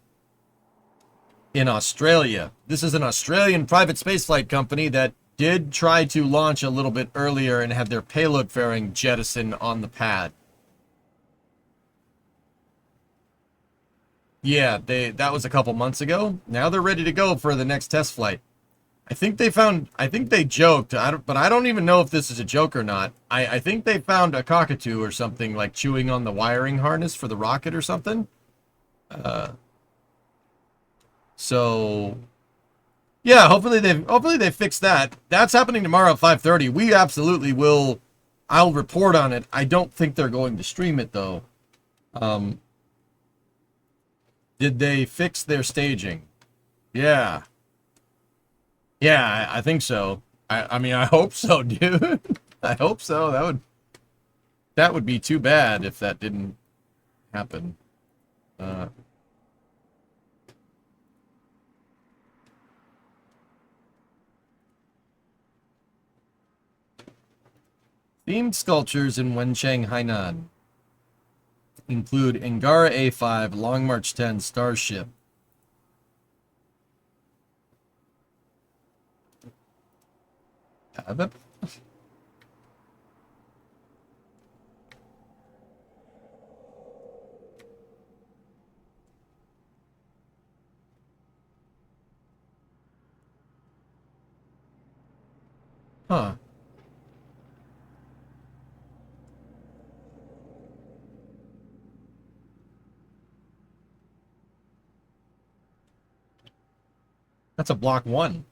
in Australia. This is an Australian private spaceflight company that did try to launch a little bit earlier and have their payload fairing jettison on the pad. Yeah, that was a couple months ago. Now they're ready to go for the next test flight. I think they joked, but I don't even know if this is a joke or not. I think they found a cockatoo or something, like chewing on the wiring harness for the rocket or something. So yeah, hopefully they fixed that. That's happening tomorrow at 5:30. We absolutely will. I'll report on it. I don't think they're going to stream it though. Did they fix their staging? Yeah. Yeah, I think so. I mean, I hope so, dude. I hope so. That would be too bad if that didn't happen. Themed sculptures in Wenchang, Hainan include Angara A5, Long March 10, Starship. Huh. That's a block 1.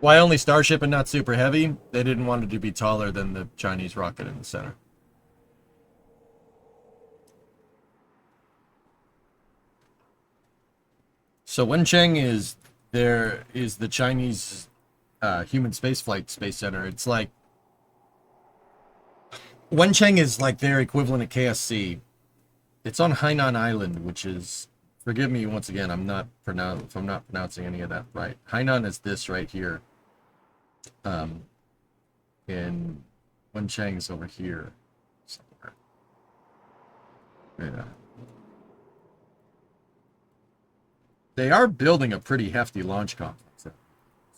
Why only Starship and not Super Heavy? They didn't want it to be taller than the Chinese rocket in the center. So Wenchang is the Chinese human spaceflight space center. It's like Wenchang is like their equivalent of KSC. It's on Hainan Island, which is, forgive me once again, if I'm not pronouncing any of that right. Hainan is this right here. And Wenchang is over here somewhere. Yeah. They are building a pretty hefty launch complex.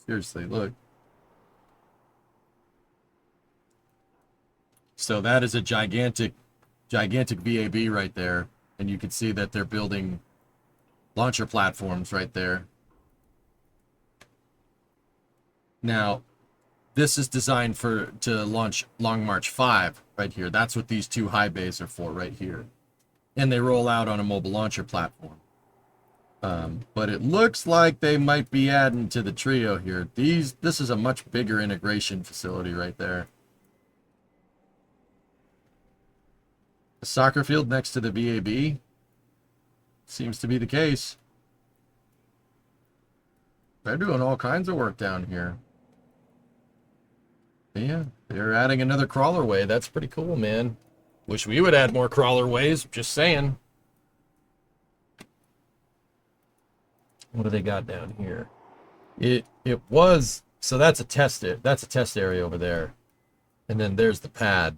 Seriously, look. So that is a gigantic VAB right there. And you can see that they're building launcher platforms right there. Now, this is designed to launch Long March 5 right here. That's what these two high bays are for right here. And they roll out on a mobile launcher platform. But it looks like they might be adding to the trio here. This is a much bigger integration facility right there. A soccer field next to the VAB? Seems to be the case. They're doing all kinds of work down here. Yeah, they're adding another crawlerway. That's pretty cool, man. Wish we would add more crawlerways. Just saying. What do they got down here? It was so that's a test area over there. And then there's the pad.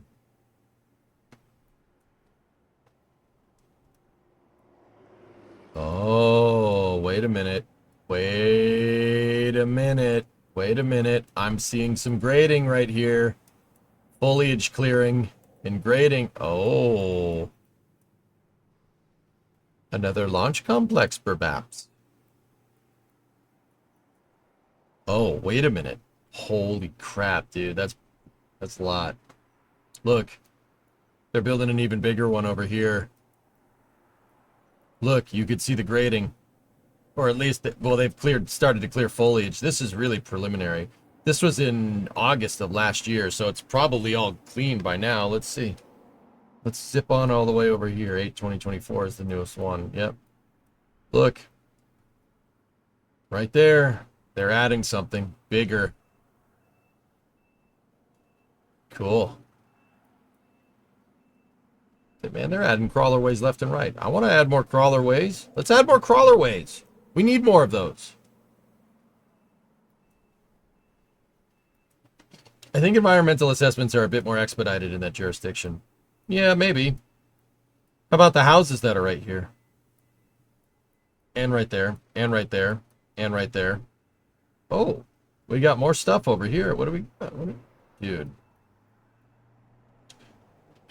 Oh, wait a minute. Wait a minute. Wait a minute. I'm seeing some grading right here. Foliage clearing and grading. Oh. Another launch complex, perhaps. Oh, wait a minute. Holy crap, dude. That's a lot. Look. They're building an even bigger one over here. Look, you could see the grading. Or at least, well, they've started to clear foliage. This is really preliminary. This was in August of last year, so it's probably all clean by now. Let's see. Let's zip on all the way over here. 8/20/24 is the newest one. Yep. Look. Right there. They're adding something bigger. Cool. Man, they're adding crawlerways left and right. I want to add more crawlerways. Let's add more crawlerways. We need more of those. I think environmental assessments are a bit more expedited in that jurisdiction. Yeah, maybe. How about the houses that are right here? And right there, and right there, and right there. Oh, we got more stuff over here. What do we got? Dude.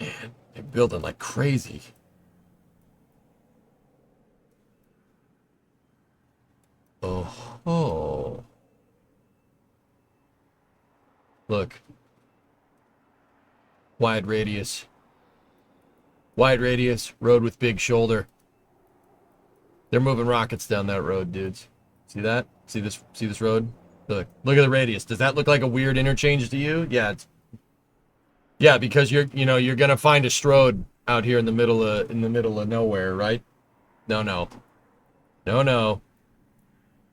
Man, they're building like crazy. Oh. Look. Wide radius. Wide radius, road with big shoulder. They're moving rockets down that road, dudes. See that? See this road? Look at the radius. Does that look like a weird interchange to you? Yeah, yeah, because you're gonna find a Strode out here in the middle of nowhere, right? No.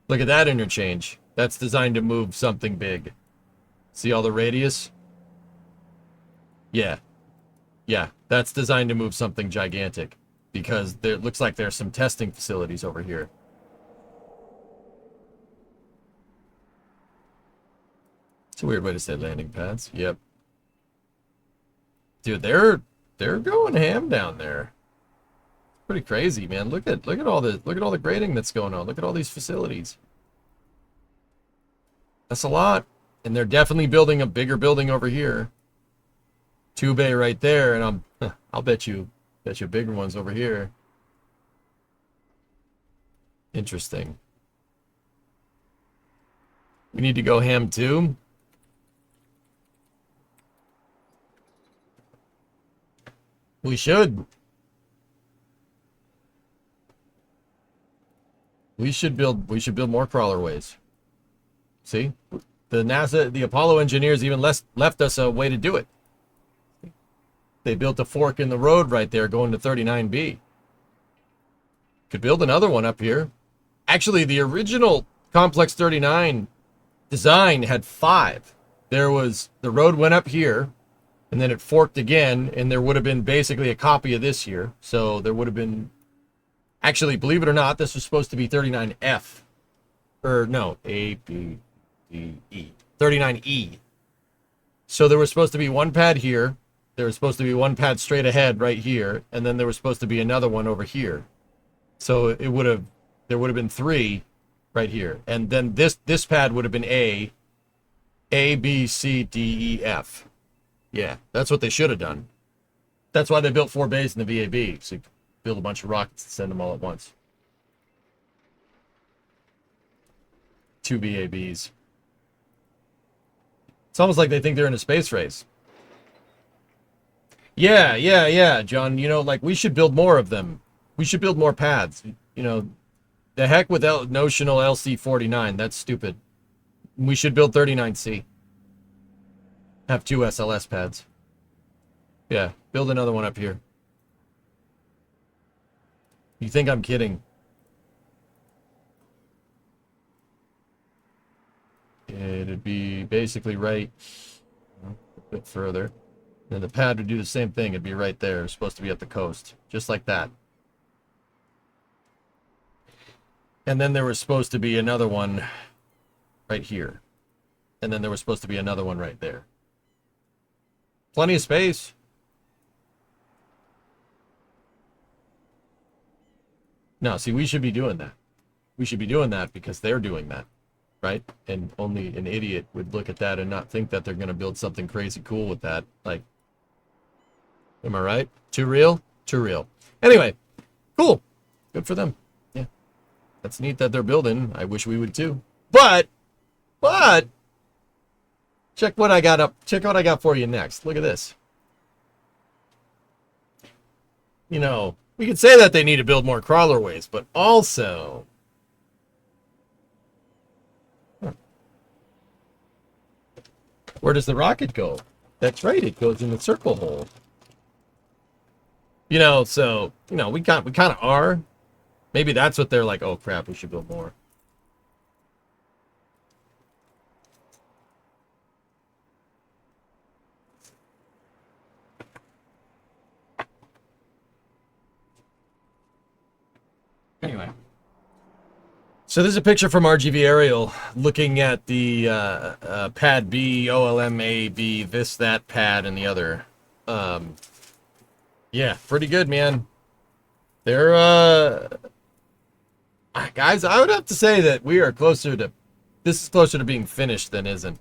Look at that interchange. That's designed to move something big. See all the radius? Yeah. Yeah, that's designed to move something gigantic. Because there looks like there's some testing facilities over here. It's a weird way to say landing pads. Yep. Dude, they're going ham down there. Pretty crazy, man. Look at all the grading that's going on. Look at all these facilities. That's a lot. And they're definitely building a bigger building over here. 2-bay right there, and I'll bet you bigger ones over here. Interesting. We need to go ham too. We should. We should build more crawlerways. See? The Apollo engineers even left us a way to do it. They built a fork in the road right there going to 39B. Could build another one up here. Actually, the original Complex 39 design had 5. The road went up here, and then it forked again, and there would have been basically a copy of this here. So there would have been, actually, believe it or not, this was supposed to be 39F. Or no, A, B, D, E. 39E. So there was supposed to be one pad here. There was supposed to be one pad straight ahead right here, and then there was supposed to be another one over here. So there would have been 3 right here. And then this pad would have been A, B, C, D, E, F. Yeah, that's what they should have done. That's why they built 4 bays in the VAB, so you could build a bunch of rockets and send them all at once. 2 VABs. It's almost like they think they're in a space race. Yeah, John. Like, we should build more of them. We should build more pads. The heck with notional LC49. That's stupid. We should build 39C. Have 2 SLS pads. Yeah, build another one up here. You think I'm kidding? It'd be basically right. a bit further. And the pad would do the same thing. It'd be right there. It's supposed to be at the coast. Just like that. And then there was supposed to be another one right here. And then there was supposed to be another one right there. Plenty of space. No, see, we should be doing that. We should be doing that because they're doing that, right? And only an idiot would look at that and not think that they're going to build something crazy cool with that. Like, am I right? Too real? Too real. Anyway, cool. Good for them. Yeah. That's neat that they're building. I wish we would too. But, check what I got up. Check what I got for you next. Look at this. You know, we could say that they need to build more crawlerways, but also... Where does the rocket go? That's right, it goes in the circle hole. You know, so, you know, we kind of are. Maybe that's what they're like, oh crap, we should build more. Anyway. So this is a picture from RGV Aerial looking at the pad B, OLMAB, this, that pad, and the other. Yeah, pretty good, man. They're, guys, I would have to say that we are closer to, this is closer to being finished than isn't.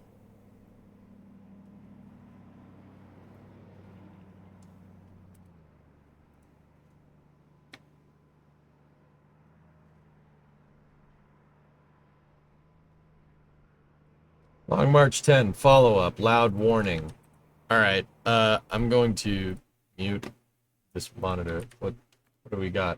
Long March 10, follow-up, loud warning. All right, I'm going to mute this monitor. What do we got?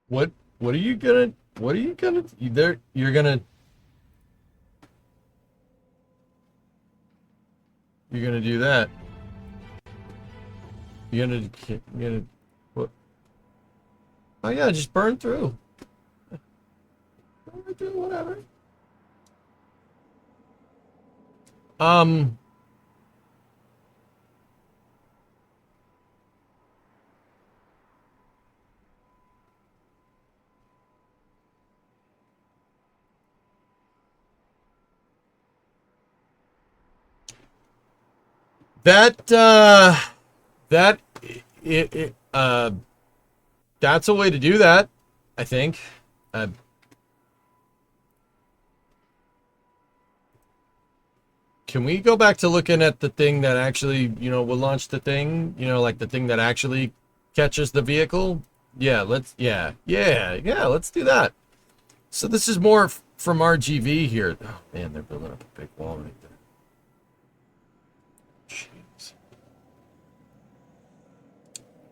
What are you gonna you're gonna do that. You're gonna what? Oh yeah, just burn through. Burn through, whatever. That's a way to do that, I think. Can we go back to looking at the thing that actually, you know, will launch the thing? You know, like the thing that actually catches the vehicle? Yeah, let's do that. So this is more from RGV here. Oh man, they're building up a big wall right there. Jeez.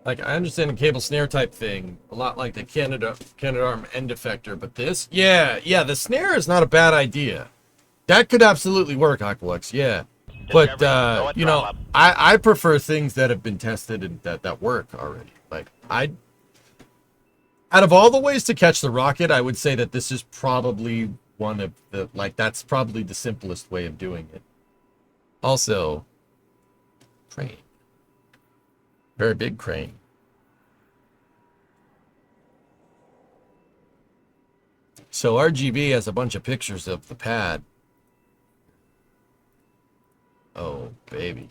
Like, I understand the cable snare type thing, a lot like the Canadarm end effector, but this, yeah, the snare is not a bad idea. That could absolutely work, Aqualux, yeah. But, you know, I prefer things that have been tested and that work already. Like, out of all the ways to catch the rocket, I would say that this is probably one of the, like, that's probably the simplest way of doing it. Also, crane. Very big crane. So RGB has a bunch of pictures of the pad. Oh, baby.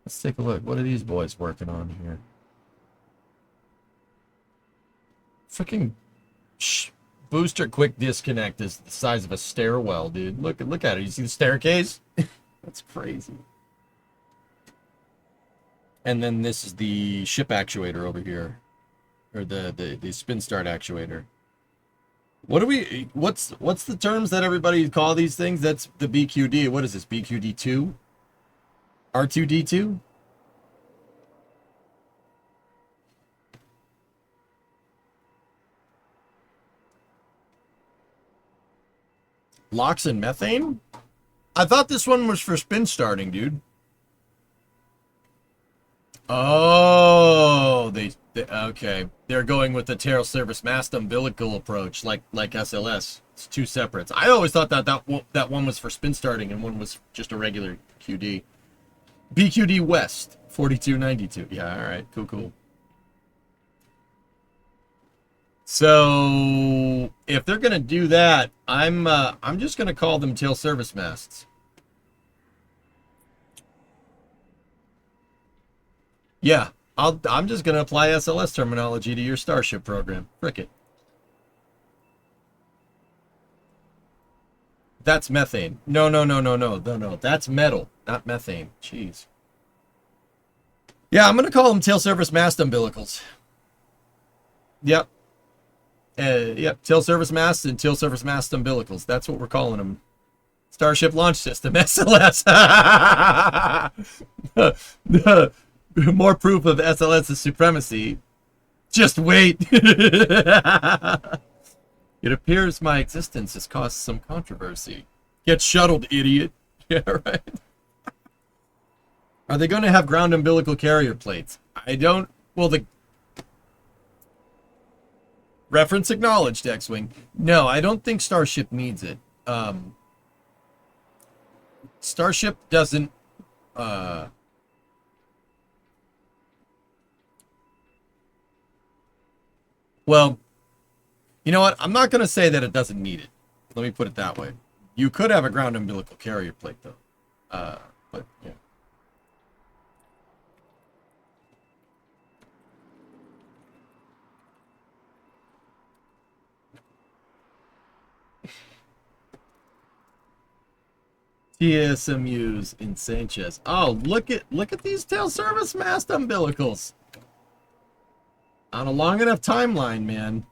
Let's take a look. What are these boys working on here? Freaking booster quick disconnect is the size of a stairwell, dude. Look at it. You see the staircase? That's crazy. And then this is the ship actuator over here, or the spin start actuator. What's the terms that everybody call these things? That's the BQD. What is this? BQD2? R2D2? Locks and methane? I thought this one was for spin starting, dude. Oh, they okay. They're going with the tail service mast umbilical approach, like SLS. It's two separates. I always thought that one was for spin starting and one was just a regular QD. BQD West 4292. Yeah, all right, cool. So if they're gonna do that, I'm just gonna call them tail service masts. Yeah, I'm just gonna apply SLS terminology to your Starship program. Frick it. That's methane. No. That's metal, not methane. Jeez. Yeah, I'm gonna call them tail service mast umbilicals. Yep. Yep, tail service masts and tail service mast umbilicals. That's what we're calling them. Starship Launch System, SLS. More proof of SLS's supremacy. Just wait. It appears my existence has caused some controversy. Get shuttled, idiot. Yeah, right. Are they going to have ground umbilical carrier plates? I don't... Well, the... Reference acknowledged, X-Wing. No, I don't think Starship needs it. Starship doesn't... Well, you know what? I'm not going to say that it doesn't need it. Let me put it that way. You could have a ground umbilical carrier plate, though. But, yeah. TSMUs in Sanchez. Oh, look at these tail service mast umbilicals. On a long enough timeline, man.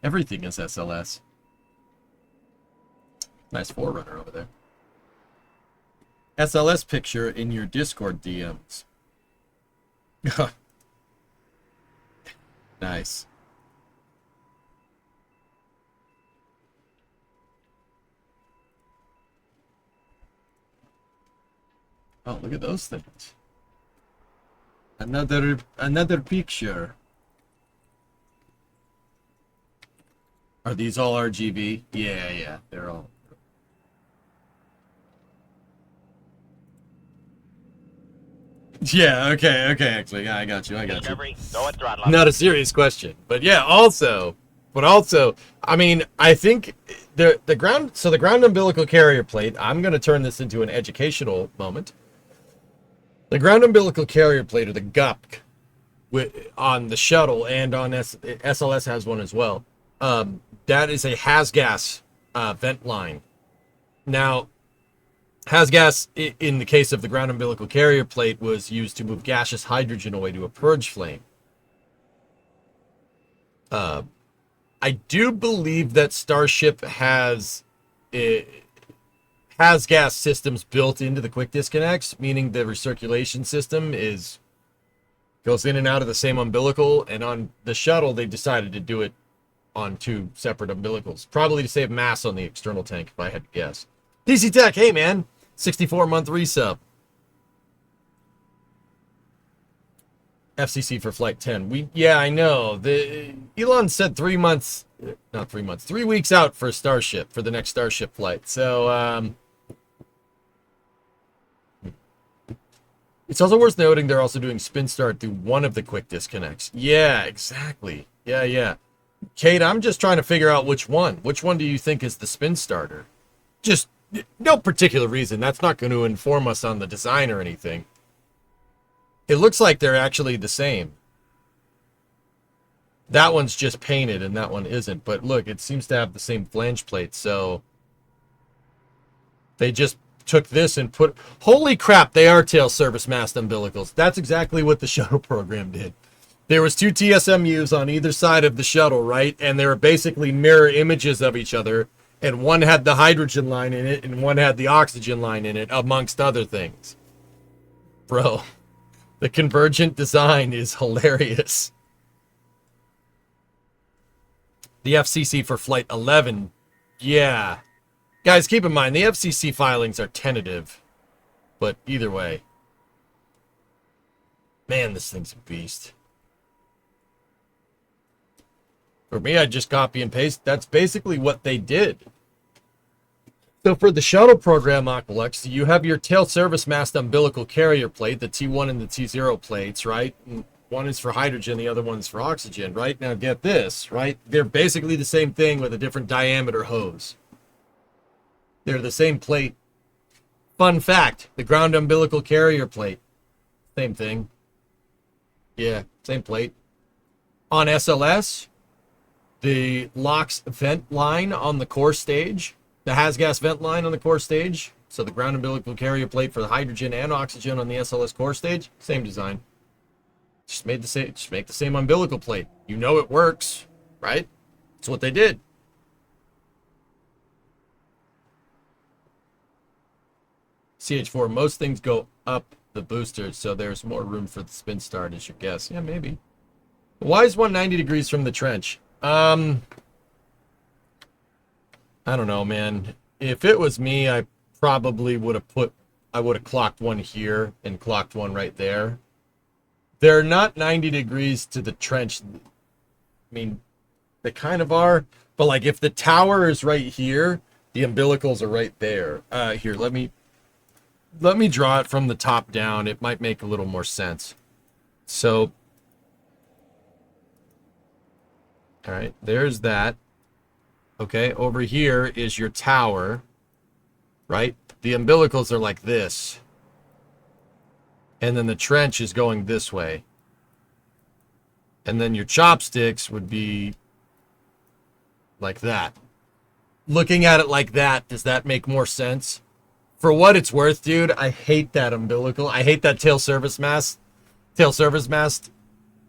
Everything is SLS. Nice Forerunner over there. SLS picture in your Discord DMs. Nice. Oh, look at those things. Another picture. Are these all RGB? Yeah, they're all. Yeah, okay, actually, yeah, I got you. Not a serious question, but yeah, also, I mean, I think the ground umbilical carrier plate, I'm going to turn this into an educational moment. The ground umbilical carrier plate, or the GUP, on the shuttle and on SLS has one as well. That is a HASGAS vent line. Now, HASGAS, in the case of the ground umbilical carrier plate, was used to move gaseous hydrogen away to a purge flame. I do believe that Starship has gas systems built into the quick disconnects, meaning the recirculation system goes in and out of the same umbilical, and on the shuttle they decided to do it on two separate umbilicals, probably to save mass on the external tank, if I had to guess. DC Tech, hey man, 64-month resub. FCC for Flight 10. Yeah, I know. Elon said 3 months, not 3 months, 3 weeks out for Starship, for the next Starship flight. So, it's also worth noting they're also doing spin start through one of the quick disconnects. Yeah, exactly. Yeah. Kate, I'm just trying to figure out which one. Which one do you think is the spin starter? Just no particular reason. That's not going to inform us on the design or anything. It looks like they're actually the same. That one's just painted and that one isn't. But look, it seems to have the same flange plate. So they just took this and put... Holy crap, they are tail service mast umbilicals. That's exactly what the shuttle program did. There was 2 TSMUs on either side of the shuttle, right? And they were basically mirror images of each other. And one had the hydrogen line in it and one had the oxygen line in it, amongst other things. Bro, the convergent design is hilarious. The FCC for Flight 11, yeah. Guys, keep in mind, the FCC filings are tentative. But either way. Man, this thing's a beast. For me, I just copy and paste. That's basically what they did. So for the shuttle program, Aqualux, you have your tail service mast umbilical carrier plate, the T1 and the T0 plates, right? And one is for hydrogen, the other one's for oxygen, right? Now get this, right? They're basically the same thing with a different diameter hose. They're the same plate. Fun fact, the ground umbilical carrier plate, same thing. Yeah, same plate. On SLS, the LOX vent line on the core stage, the HASGAS vent line on the core stage, so the ground umbilical carrier plate for the hydrogen and oxygen on the SLS core stage, same design. Just make the same umbilical plate. You know it works, right? That's what they did. CH4, most things go up the booster, so there's more room for the spin start, is your guess. Yeah, maybe. Why is 190 degrees from the trench? I don't know, man. If it was me, I probably would have clocked one here and clocked one right there. They're not 90 degrees to the trench. I mean, they kind of are, but like if the tower is right here, the umbilicals are right there. Here, let me draw it from the top down. It might make a little more sense. So, all right, there's that. Okay, over here is your tower, right? The umbilicals are like this. And then the trench is going this way. And then your chopsticks would be like that. Looking at it like that, does that make more sense? For what it's worth, dude, I hate that umbilical. I hate that tail service mast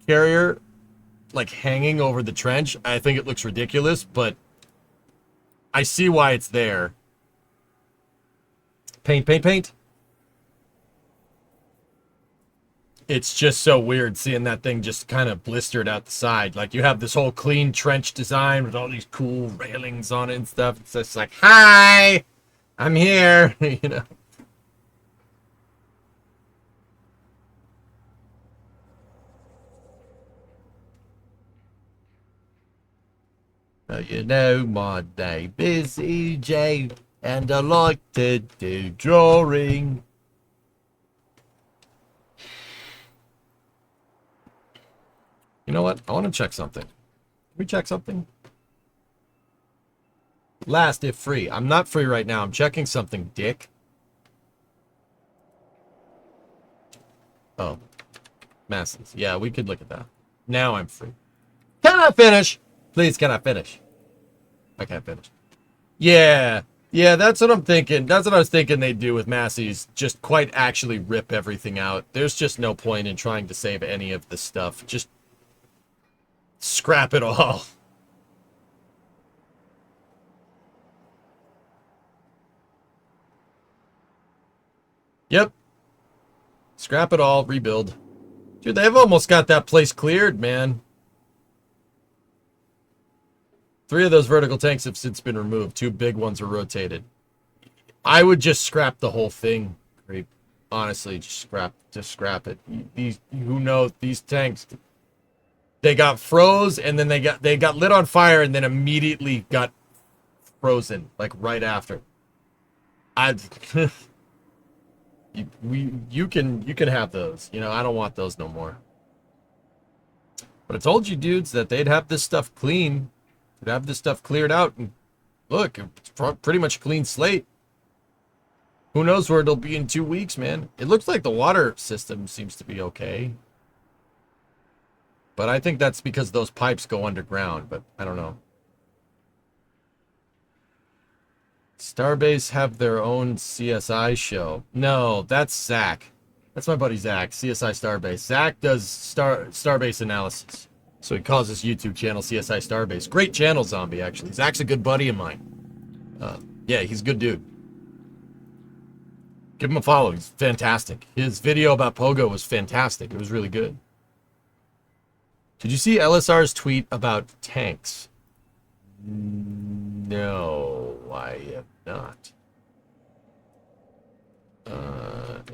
carrier, like hanging over the trench. I think it looks ridiculous, but I see why it's there. Paint, paint, paint. It's just so weird seeing that thing just kind of blistered out the side. Like you have this whole clean trench design with all these cool railings on it and stuff. It's just like, hi, I'm here, you know. You know my name is EJ, and I like to do drawing. You know what? I want to check something. Can we check something? Last, if free. I'm not free right now. I'm checking something, dick. Oh. Masses. Yeah, we could look at that. Now I'm free. Can I finish? Please, can I finish? I can't finish. Yeah. Yeah, that's what I'm thinking. That's what I was thinking they'd do with Massey's. Just quite actually rip everything out. There's just no point in trying to save any of this stuff. Just scrap it all. Yep. Scrap it all, rebuild. Dude, they've almost got that place cleared, man. 3 of those vertical tanks have since been removed. 2 big ones are rotated. I would just scrap the whole thing. Creep. Honestly, just scrap it. These, who knows, these tanks, they got froze and then they got lit on fire and then immediately got frozen, like right after. You can have those. You know, I don't want those no more. But I told you dudes that they'd have this stuff clean. They'd have this stuff cleared out, and look, it's pretty much a clean slate. Who knows where it'll be in 2 weeks, man. It looks like the water system seems to be okay. But I think that's because those pipes go underground, but I don't know. Starbase have their own CSI show. No, that's Zach. That's my buddy Zach, CSI Starbase. Zach does Starbase analysis. So he calls his YouTube channel CSI Starbase. Great channel, Zombie, actually. Zach's a good buddy of mine. Yeah, he's a good dude. Give him a follow. He's fantastic. His video about Pogo was fantastic. It was really good. Did you see LSR's tweet about tanks? No, I have not.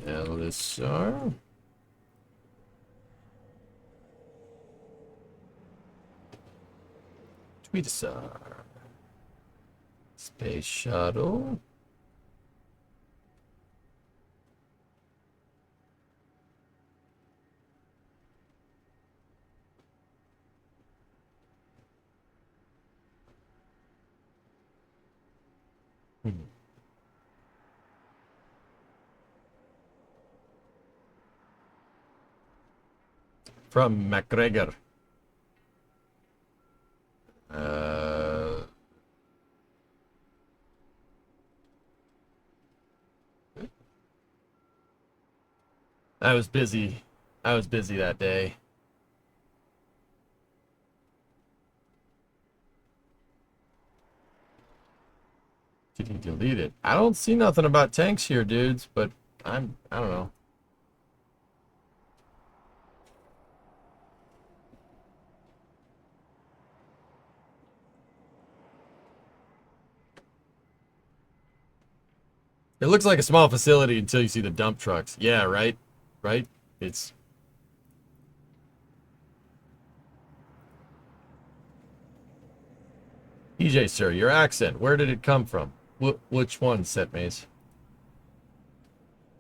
LSR? Tweetasar. Space Shuttle. From McGregor. I was busy. I was busy that day. Did he delete it? I don't see nothing about tanks here, dudes, but I don't know. It looks like a small facility until you see the dump trucks. Yeah, right? Right? It's... EJ, sir, your accent, where did it come from? Which one, Set Maze?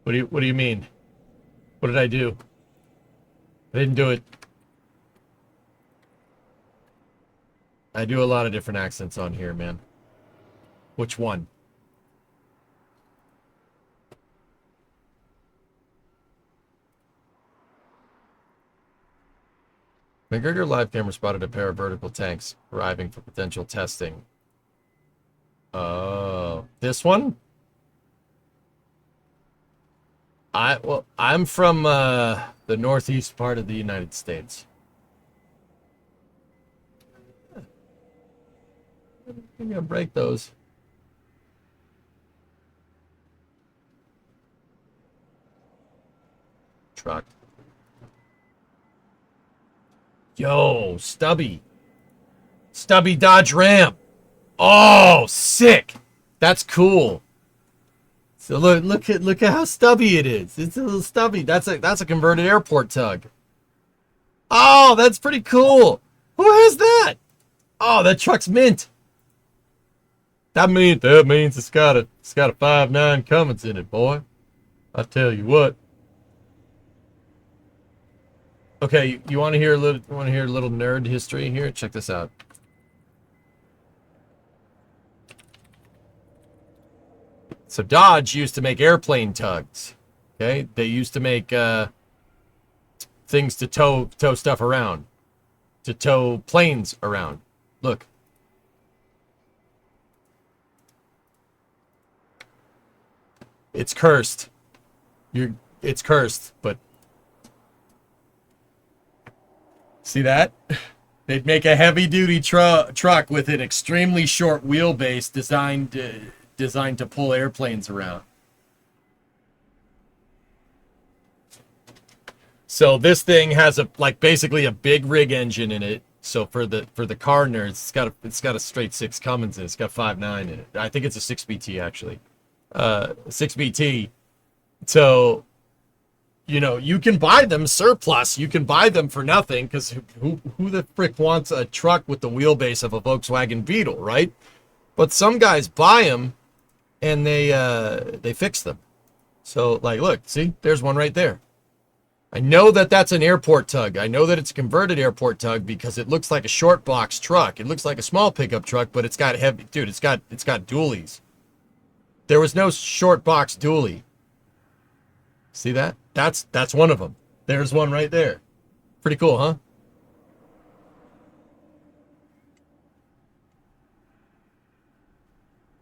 What do you mean? What did I do? I didn't do it. I do a lot of different accents on here, man. Which one? McGregor live camera spotted a pair of vertical tanks arriving for potential testing. Oh, this one? I'm from the northeast part of the United States. I'm gonna break those. Truck. Yo, Stubby. Stubby Dodge Ram. Oh, sick. That's cool. So look at how stubby it is. It's a little stubby. That's a converted airport tug. Oh, that's pretty cool. Who has that? Oh, that truck's mint. That means it's got a 5.9 Cummins in it, boy. I tell you what. Okay, you want to hear a little nerd history here? Check this out. So Dodge used to make airplane tugs. Okay, they used to make things to tow stuff around, to tow planes around. Look. It's cursed. It's cursed, but see that? They'd make a heavy-duty truck with an extremely short wheelbase designed to pull airplanes around. So this thing has basically a big rig engine in it. So for the car nerds, it's got a straight 6 Cummins in it. It's got 5.9 in it. I think it's a 6BT actually. 6BT. So you can buy them surplus. You can buy them for nothing because who the frick wants a truck with the wheelbase of a Volkswagen Beetle, right? But some guys buy them and they fix them. So look, see, there's one right there. I know that that's an airport tug. I know that it's a converted airport tug because it looks like a short box truck. It looks like a small pickup truck, but it's got heavy, dude. It's got dualies. There was no short box dually. See that? That's one of them. There's one right there. Pretty cool, huh?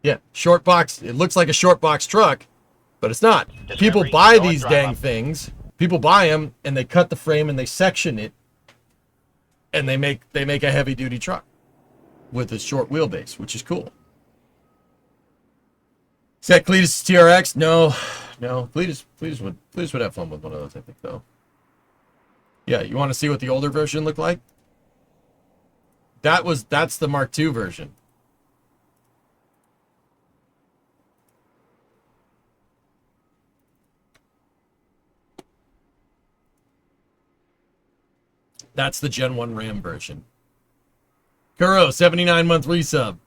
Yeah, short box. It looks like a short box truck, but it's not. Just People remember, buy go and these drive dang up. things. People buy them and they cut the frame and they section it, and they make a heavy duty truck with a short wheelbase, which is cool. Is that Cletus TRX? No, no. Cletus would have fun with one of those, I think, though. Yeah, you want to see what the older version looked like? That's the Mark II version. That's the Gen 1 Ram version. Kuro, 79-month resub.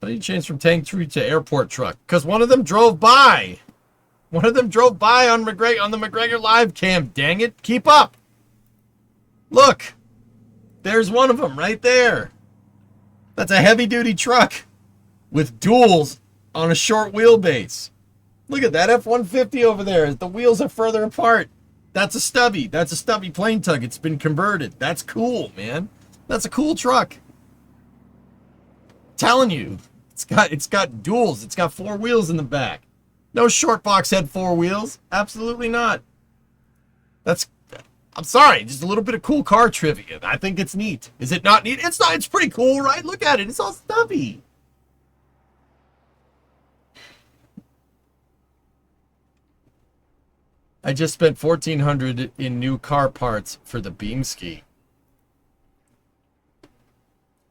How do you change from tank tree to airport truck? Because one of them drove by. One of them drove by on the McGregor live cam. Dang it. Keep up. Look. There's one of them right there. That's a heavy-duty truck with duals on a short wheelbase. Look at that F-150 over there. The wheels are further apart. That's a stubby. That's a stubby plane tug. It's been converted. That's cool, man. That's a cool truck. I'm telling you. It's got duals. It's got 4 wheels in the back. No short box had 4 wheels. Absolutely not. I'm sorry, just a little bit of cool car trivia. I think it's neat. Is it not neat? It's not. It's pretty cool, right? Look at it. It's all stubby. I just spent $1,400 in new car parts for the beam ski.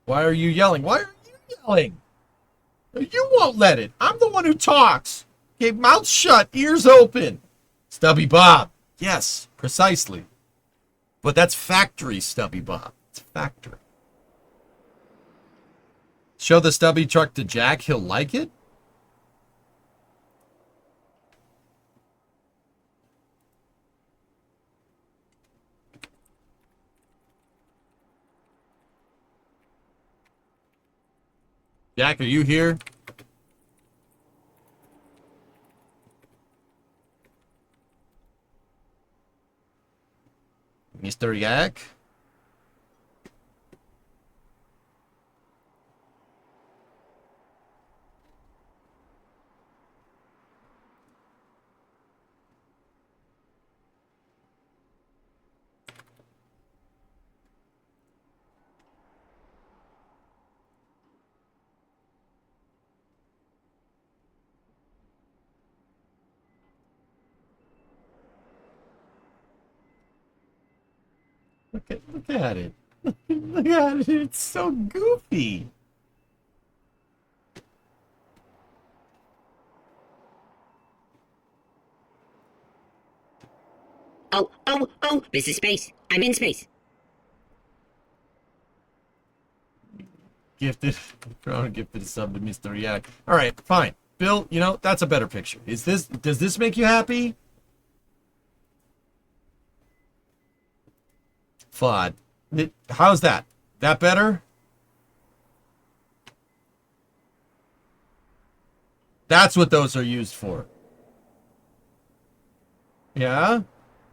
Why are you yelling? Why are you yelling? You won't let it. I'm the one who talks. Okay, mouth shut, ears open. Stubby Bob. Yes, precisely. But that's factory Stubby Bob. It's factory. Show the stubby truck to Jack. He'll like it. Jack, are you here? Mr. Yak? Look at it. Look at it. It's so goofy. Oh, this is space. I'm in space. Gifted. Corona gifted a sub to Mr. Yak. All right, fine. Bill, you know, that's a better picture. Does this make you happy? Flawed. How's that? That better? That's what those are used for. Yeah?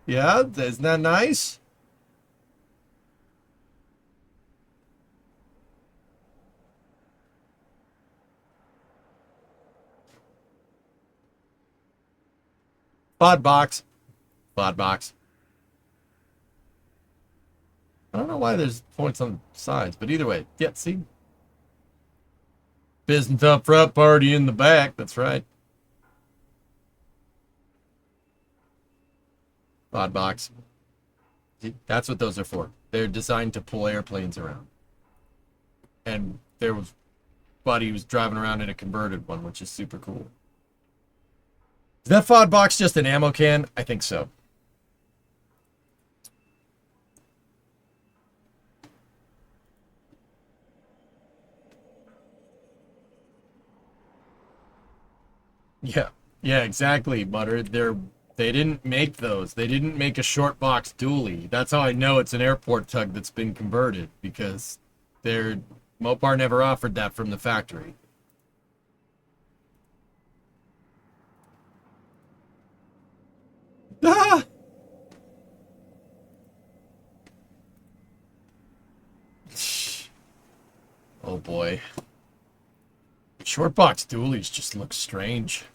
Yeah? Isn't that nice? Bod box. Bod box. I don't know why there's points on the sides, but either way. Yeah, see? Business up front, party in the back. That's right. Bod box. That's what those are for. They're designed to pull airplanes around. And there was Buddy was driving around in a converted one, which is super cool. Is that FOD box just an ammo can? I think so. Yeah. Yeah, exactly, Butter. They didn't make those. They didn't make a short box dually. That's how I know it's an airport tug that's been converted, because Mopar never offered that from the factory. Ah! boy. Short box dualies just look strange.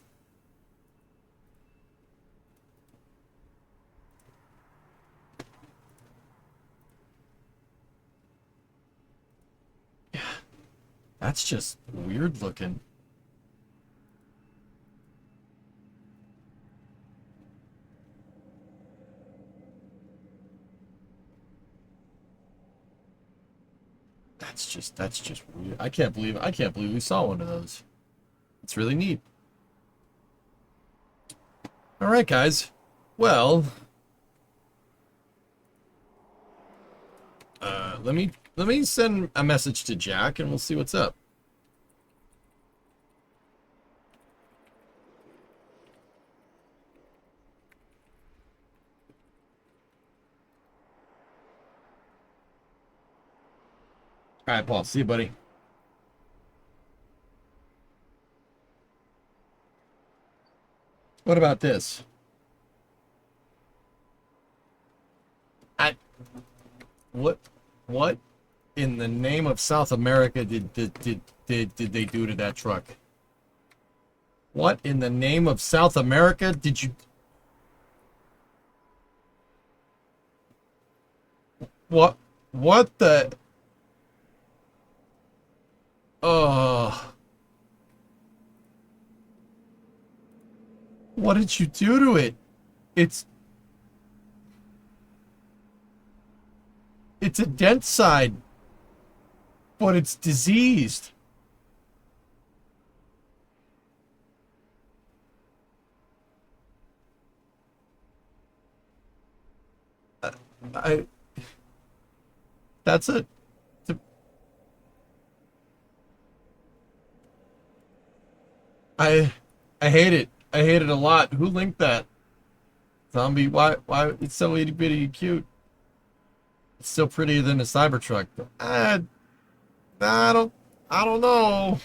Yeah, that's just weird looking. That's just weird. I can't believe we saw one of those. It's really neat. All right, guys. Well, let me send a message to Jack and we'll see what's up. All right, Paul. See you, buddy. What about this? What in the name of South America did they do to that truck? What in the name of South America did you... What the... Oh. What did you do to it? It's a dent side, but it's diseased. I that's a I hate it. I hate it a lot. Who linked that? Zombie, why it's so itty bitty cute. It's still prettier than a Cybertruck. I don't know.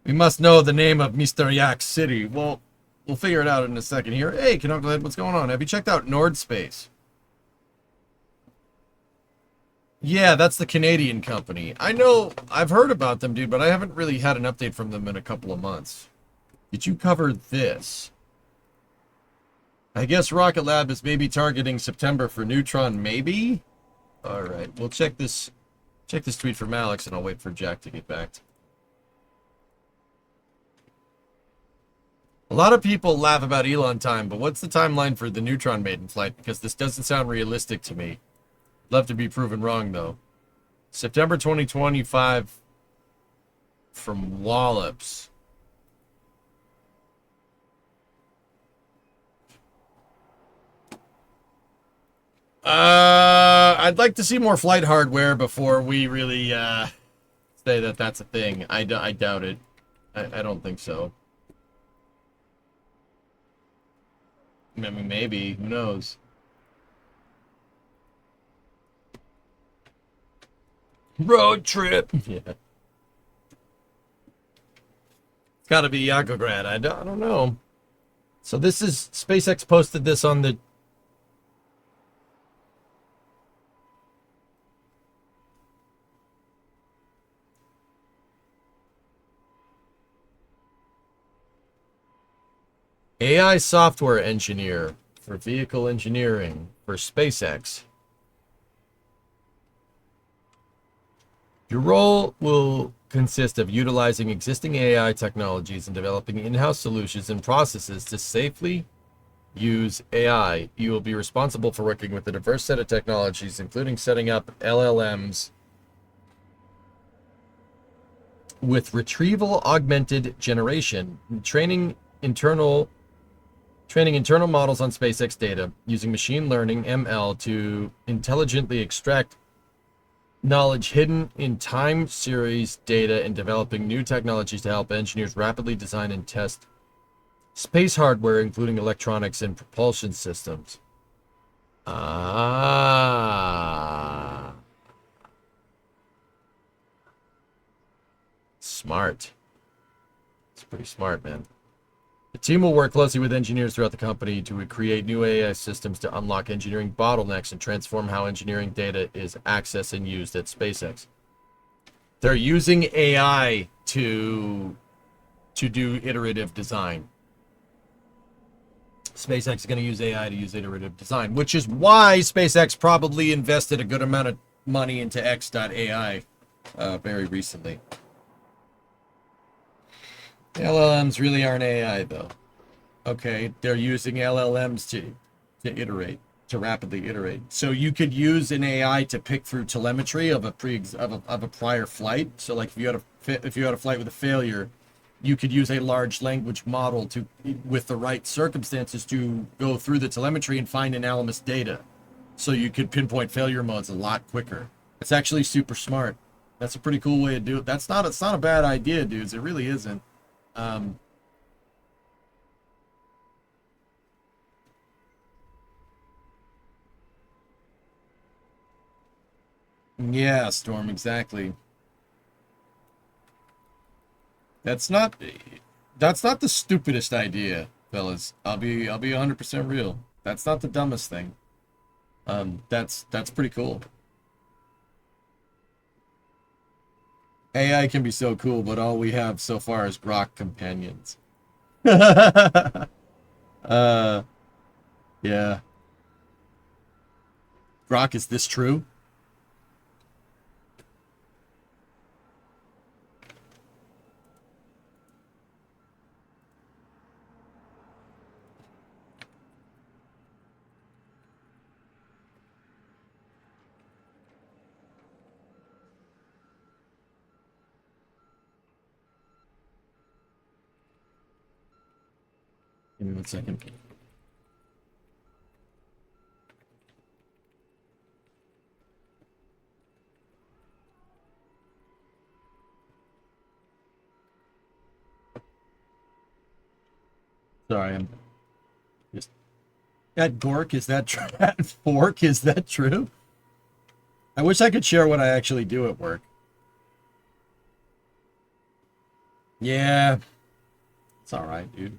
We must know the name of Mr. Yak City. Well, we'll figure it out in a second here. Hey, Canucklehead, what's going on? Have you checked out Nord Space? Yeah, that's the Canadian company. I know, I've heard about them, dude, but I haven't really had an update from them in a couple of months. Did you cover this? I guess Rocket Lab is maybe targeting September for Neutron, maybe? Alright, we'll check this tweet from Alex, and I'll wait for Jack to get back. A lot of people laugh about Elon time, but what's the timeline for the Neutron maiden flight? Because this doesn't sound realistic to me. Love to be proven wrong, though. September 2025 from Wallops. I'd like to see more flight hardware before we really say that that's a thing. I doubt it. I don't think so. I mean, maybe. Who knows? Road trip. Yeah. It's got to be Yakograd. I don't know. So this is... SpaceX posted this on the... AI software engineer for vehicle engineering for SpaceX. Your role will consist of utilizing existing AI technologies and developing in-house solutions and processes to safely use AI. You will be responsible for working with a diverse set of technologies, including setting up LLMs with retrieval augmented generation, training internal models on SpaceX data, using machine learning ML to intelligently extract knowledge hidden in time series data, and developing new technologies to help engineers rapidly design and test space hardware, including electronics and propulsion systems. Ah. Smart. It's pretty smart, man. The team will work closely with engineers throughout the company to create new AI systems to unlock engineering bottlenecks and transform how engineering data is accessed and used at SpaceX. They're using AI to do iterative design. SpaceX is going to use AI to use iterative design, which is why SpaceX probably invested a good amount of money into X.AI very recently. LLMs really aren't AI, though. Okay, they're using LLMs to iterate, to rapidly iterate. So you could use an AI to pick through telemetry of a prior flight. So like if you had a flight with a failure, you could use a large language model to, with the right circumstances, to go through the telemetry and find anomalous data. So you could pinpoint failure modes a lot quicker. It's actually super smart. That's a pretty cool way to do it. It's not a bad idea, dudes. It really isn't. Yeah, Storm, exactly. That's not the stupidest idea, fellas. I'll be 100% real. That's not the dumbest thing. That's pretty cool. AI can be so cool, but all we have so far is Grok companions. Yeah. Grok, is this true? Give me 1 second. Sorry, I'm just... At Gork, is that true? At Fork, is that true? I wish I could share what I actually do at work. Yeah. It's alright, dude.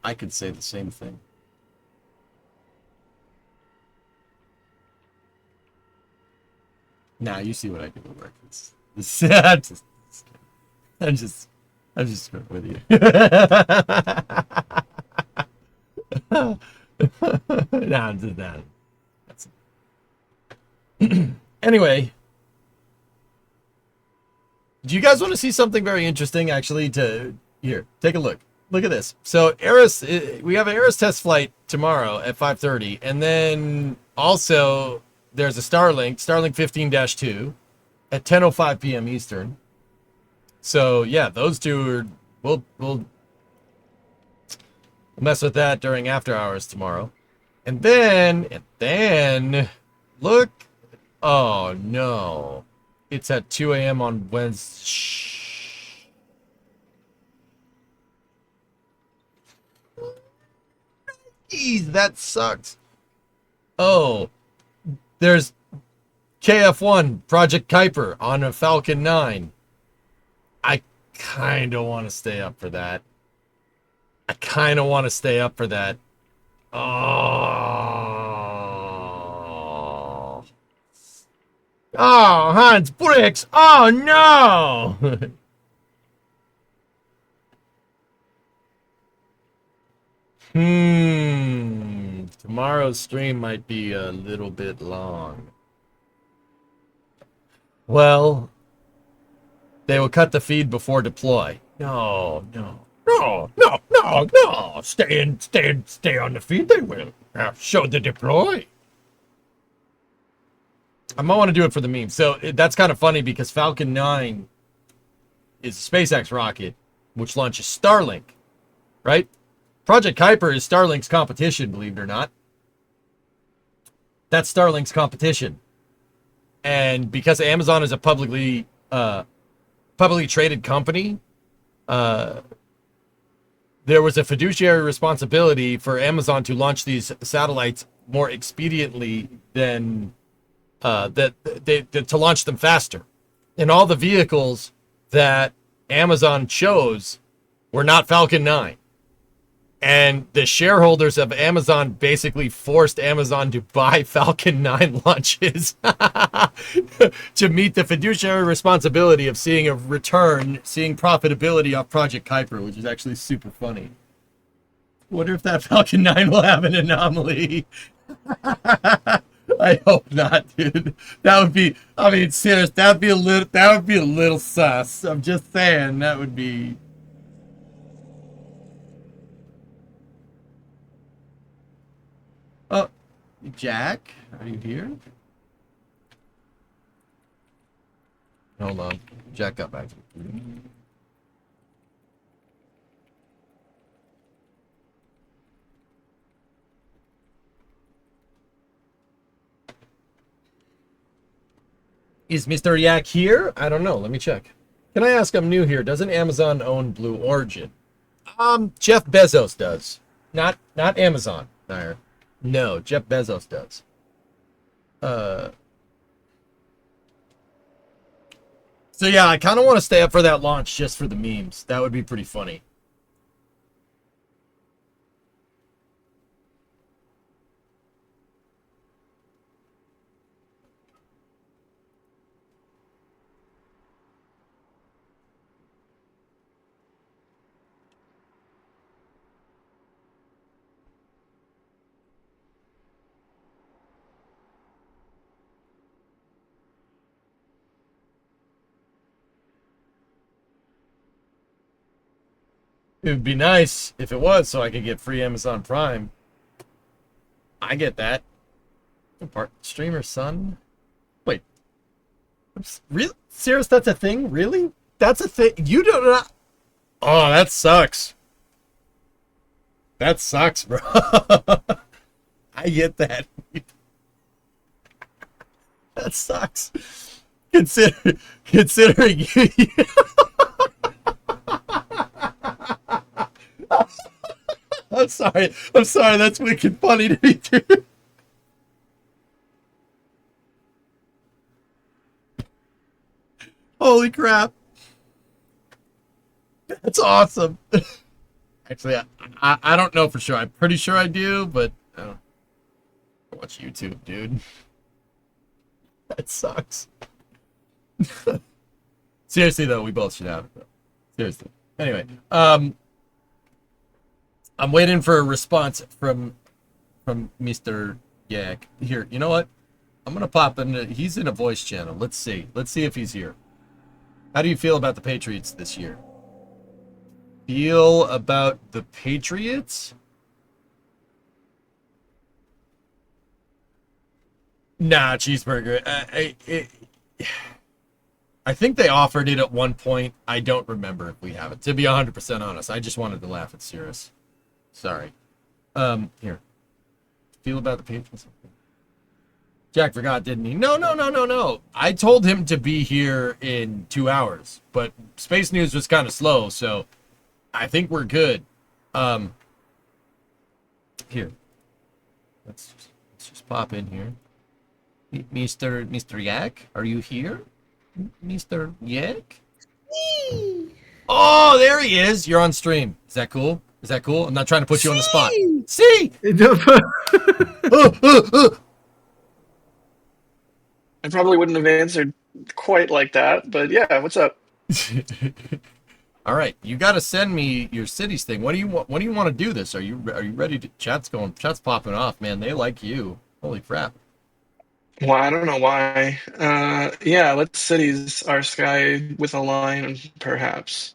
I could say the same thing. Nah, you see what I do at work. I'm just screwing with you. Nah, I'm just that. Anyway, do you guys want to see something very interesting? Actually, here, take a look. Look at this. So Eris, we have an Eris test flight tomorrow at 5:30, and then also there's a Starlink 15-2 at 10:05 p.m. Eastern. So yeah, those two are we'll mess with that during after hours tomorrow, and then look. Oh no, it's at 2 a.m. on Wednesday. Jeez, that sucks. Oh, there's KF1 Project Kuiper on a Falcon 9. I kind of want to stay up for that. Oh. Oh, Hans Bricks. Oh, no. Tomorrow's stream might be a little bit long. Well, they will cut the feed before deploy. No. Stay on the feed. They will show the deploy. I might want to do it for the meme. So that's kind of funny because Falcon 9 is a SpaceX rocket, which launches Starlink, right? Project Kuiper is Starlink's competition, believe it or not. That's Starlink's competition. And because Amazon is a publicly traded company, there was a fiduciary responsibility for Amazon to launch these satellites more expediently than to launch them faster. And all the vehicles that Amazon chose were not Falcon 9. And the shareholders of Amazon basically forced Amazon to buy Falcon 9 launches to meet the fiduciary responsibility of seeing a return, seeing profitability off Project Kuiper, which is actually super funny. Wonder if that Falcon 9 will have an anomaly. I hope not, dude. That would be, I mean, serious, that would be a little sus. I'm just saying, that would be. Oh, Jack, are you here? Hold on. Jack got back to me. Is Mr. Yak here? I don't know. Let me check. Can I ask? I'm new here. Doesn't Amazon own Blue Origin? Jeff Bezos does. Not Amazon. No, Jeff Bezos does. So yeah, I kind of want to stay up for that launch just for the memes. That would be pretty funny. It would be nice if it was so I could get free Amazon Prime. I get that. Part streamer son. Wait. Really? Serious? That's a thing? Really? That's a thing? You don't know? Oh, that sucks. That sucks, bro. I get that. That sucks. Considering you. I'm sorry. I'm sorry. That's wicked funny to me, too. Holy crap. That's awesome. Actually, I don't know for sure. I'm pretty sure I do, but I don't watch YouTube, dude. That sucks. Seriously, though, we both should have it, though. Seriously. Anyway, I'm waiting for a response from Mr. Yak. Here, you know what? I'm gonna pop in. He's in a voice channel. Let's see. Let's see if he's here. How do you feel about the Patriots this year? Feel about the Patriots? Nah, cheeseburger. I think they offered it at one point. I don't remember if we have it. To be 100% honest, I just wanted to laugh at Cirrus. Sorry. Here. Feel about the Patriots? Jack forgot, didn't he? No. I told him to be here in 2 hours, but Space News was kind of slow, so I think we're good. Here. Let's just pop in here. Mr. Yak, are you here? Mr. Yak? Oh, there he is. You're on stream. Is that cool? Is that cool? I'm not trying to put you on the spot. See? I probably wouldn't have answered quite like that, but yeah, what's up? All right, you got to send me your cities thing. What do you want? When do you want to do this? Are you ready to? Chat's popping off, man. They like you. Holy crap! Well, I don't know why. Yeah, let's cities our sky with a line, perhaps.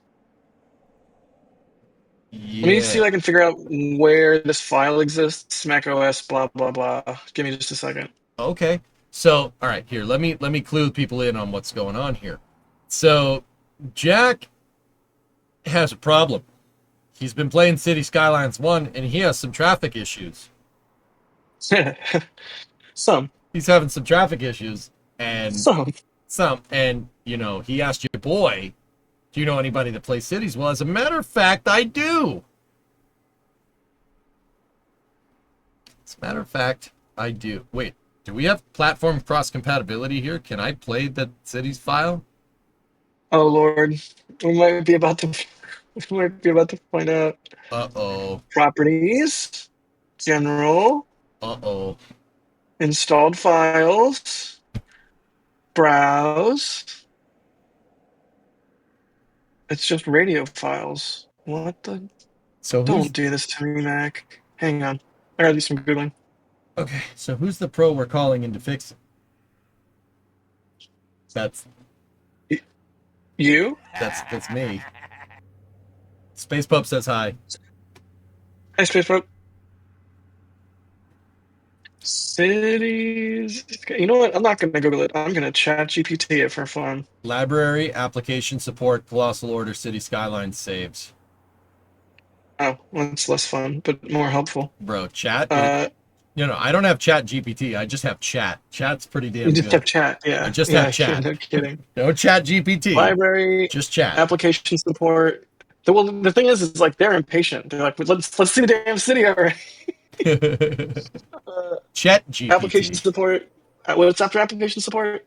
Yeah. Let me see if I can figure out where this file exists. macOS, blah blah blah. Give me just a second. Okay. So, all right, here. Let me clue people in on what's going on here. So, Jack has a problem. He's been playing City Skylines 1 and he has some traffic issues. Some. He's having some traffic issues and and you know, he asked your boy, do you know anybody that plays cities? Well, as a matter of fact, I do. As a matter of fact, I do. Wait, do we have platform cross compatibility here? Can I play the cities file? Oh Lord, we might be about to We might be about to find out. Uh-oh. Properties, general, Uh-oh. installed files, browse. It's just radio files. What the? So who's Don't do this to me, Mac. Hang on. I gotta do some Googling. okay, so who's the pro we're calling in to fix it? That's You? that's me. Space Pup says hi. Hey, Facebook. Cities. You know what? I'm not gonna Google it. I'm gonna chat GPT it for fun. Library, application support, colossal order, city skyline saves. Oh, well, it's less fun, but more helpful. Bro, chat it, Uh, I don't have chat GPT. I just have chat. Chat's pretty you damn just have good. chat. I Yeah, just have yeah. chat. No kidding. No chat GPT. Library, Just chat. application support. Well, the thing is like they're impatient. They're like, let's see the damn city already. Uh, Chat application GPT. support. What's after application support?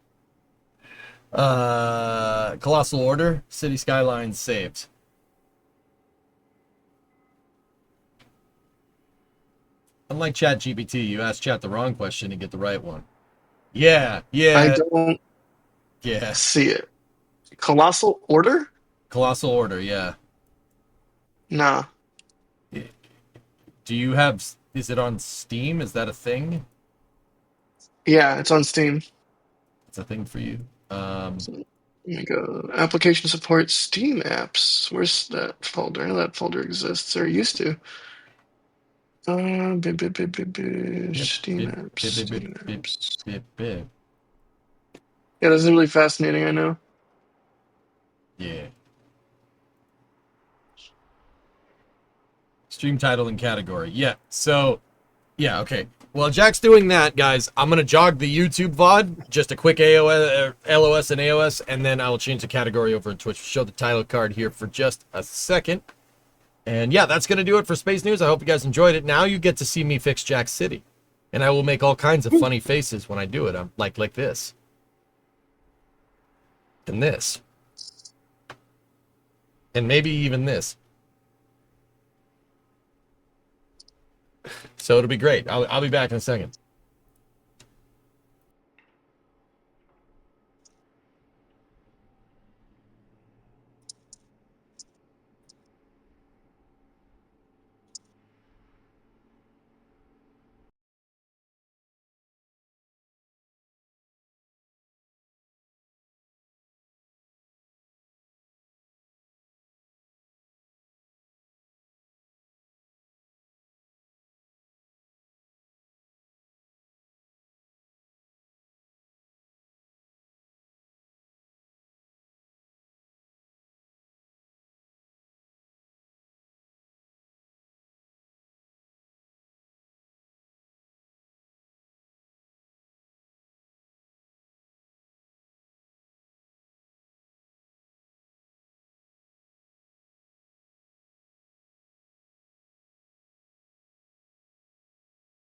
Colossal order, city skyline saves. Unlike chat GPT, you ask chat the wrong question and get the right one. Yeah, I yeah, don't yeah. see it. Colossal order? Colossal order, yeah. Nah. Do you have, is it on Steam? Is that a thing? Yeah, it's on Steam. It's a thing for you. So, let me go. Application support Steam apps. Where's that folder? I know that folder exists, or used to. Bip, Steam bip, apps. bip, bip, bip, Steam bip, apps. bip, bip. Yeah, this is really fascinating. I know. Yeah. Stream title and category. Yeah. So, yeah, okay. While Jack's doing that, guys, I'm going to jog the YouTube VOD, just a quick AOS, LOS and AOS, and then I will change the category over in Twitch. Show the title card here for just a second. And yeah, that's going to do it for Space News. I hope you guys enjoyed it. Now you get to see me fix Jack's city. And I will make all kinds of funny faces when I do it. I'm like this. And this. And maybe even this. So it'll be great. I'll be back in a second.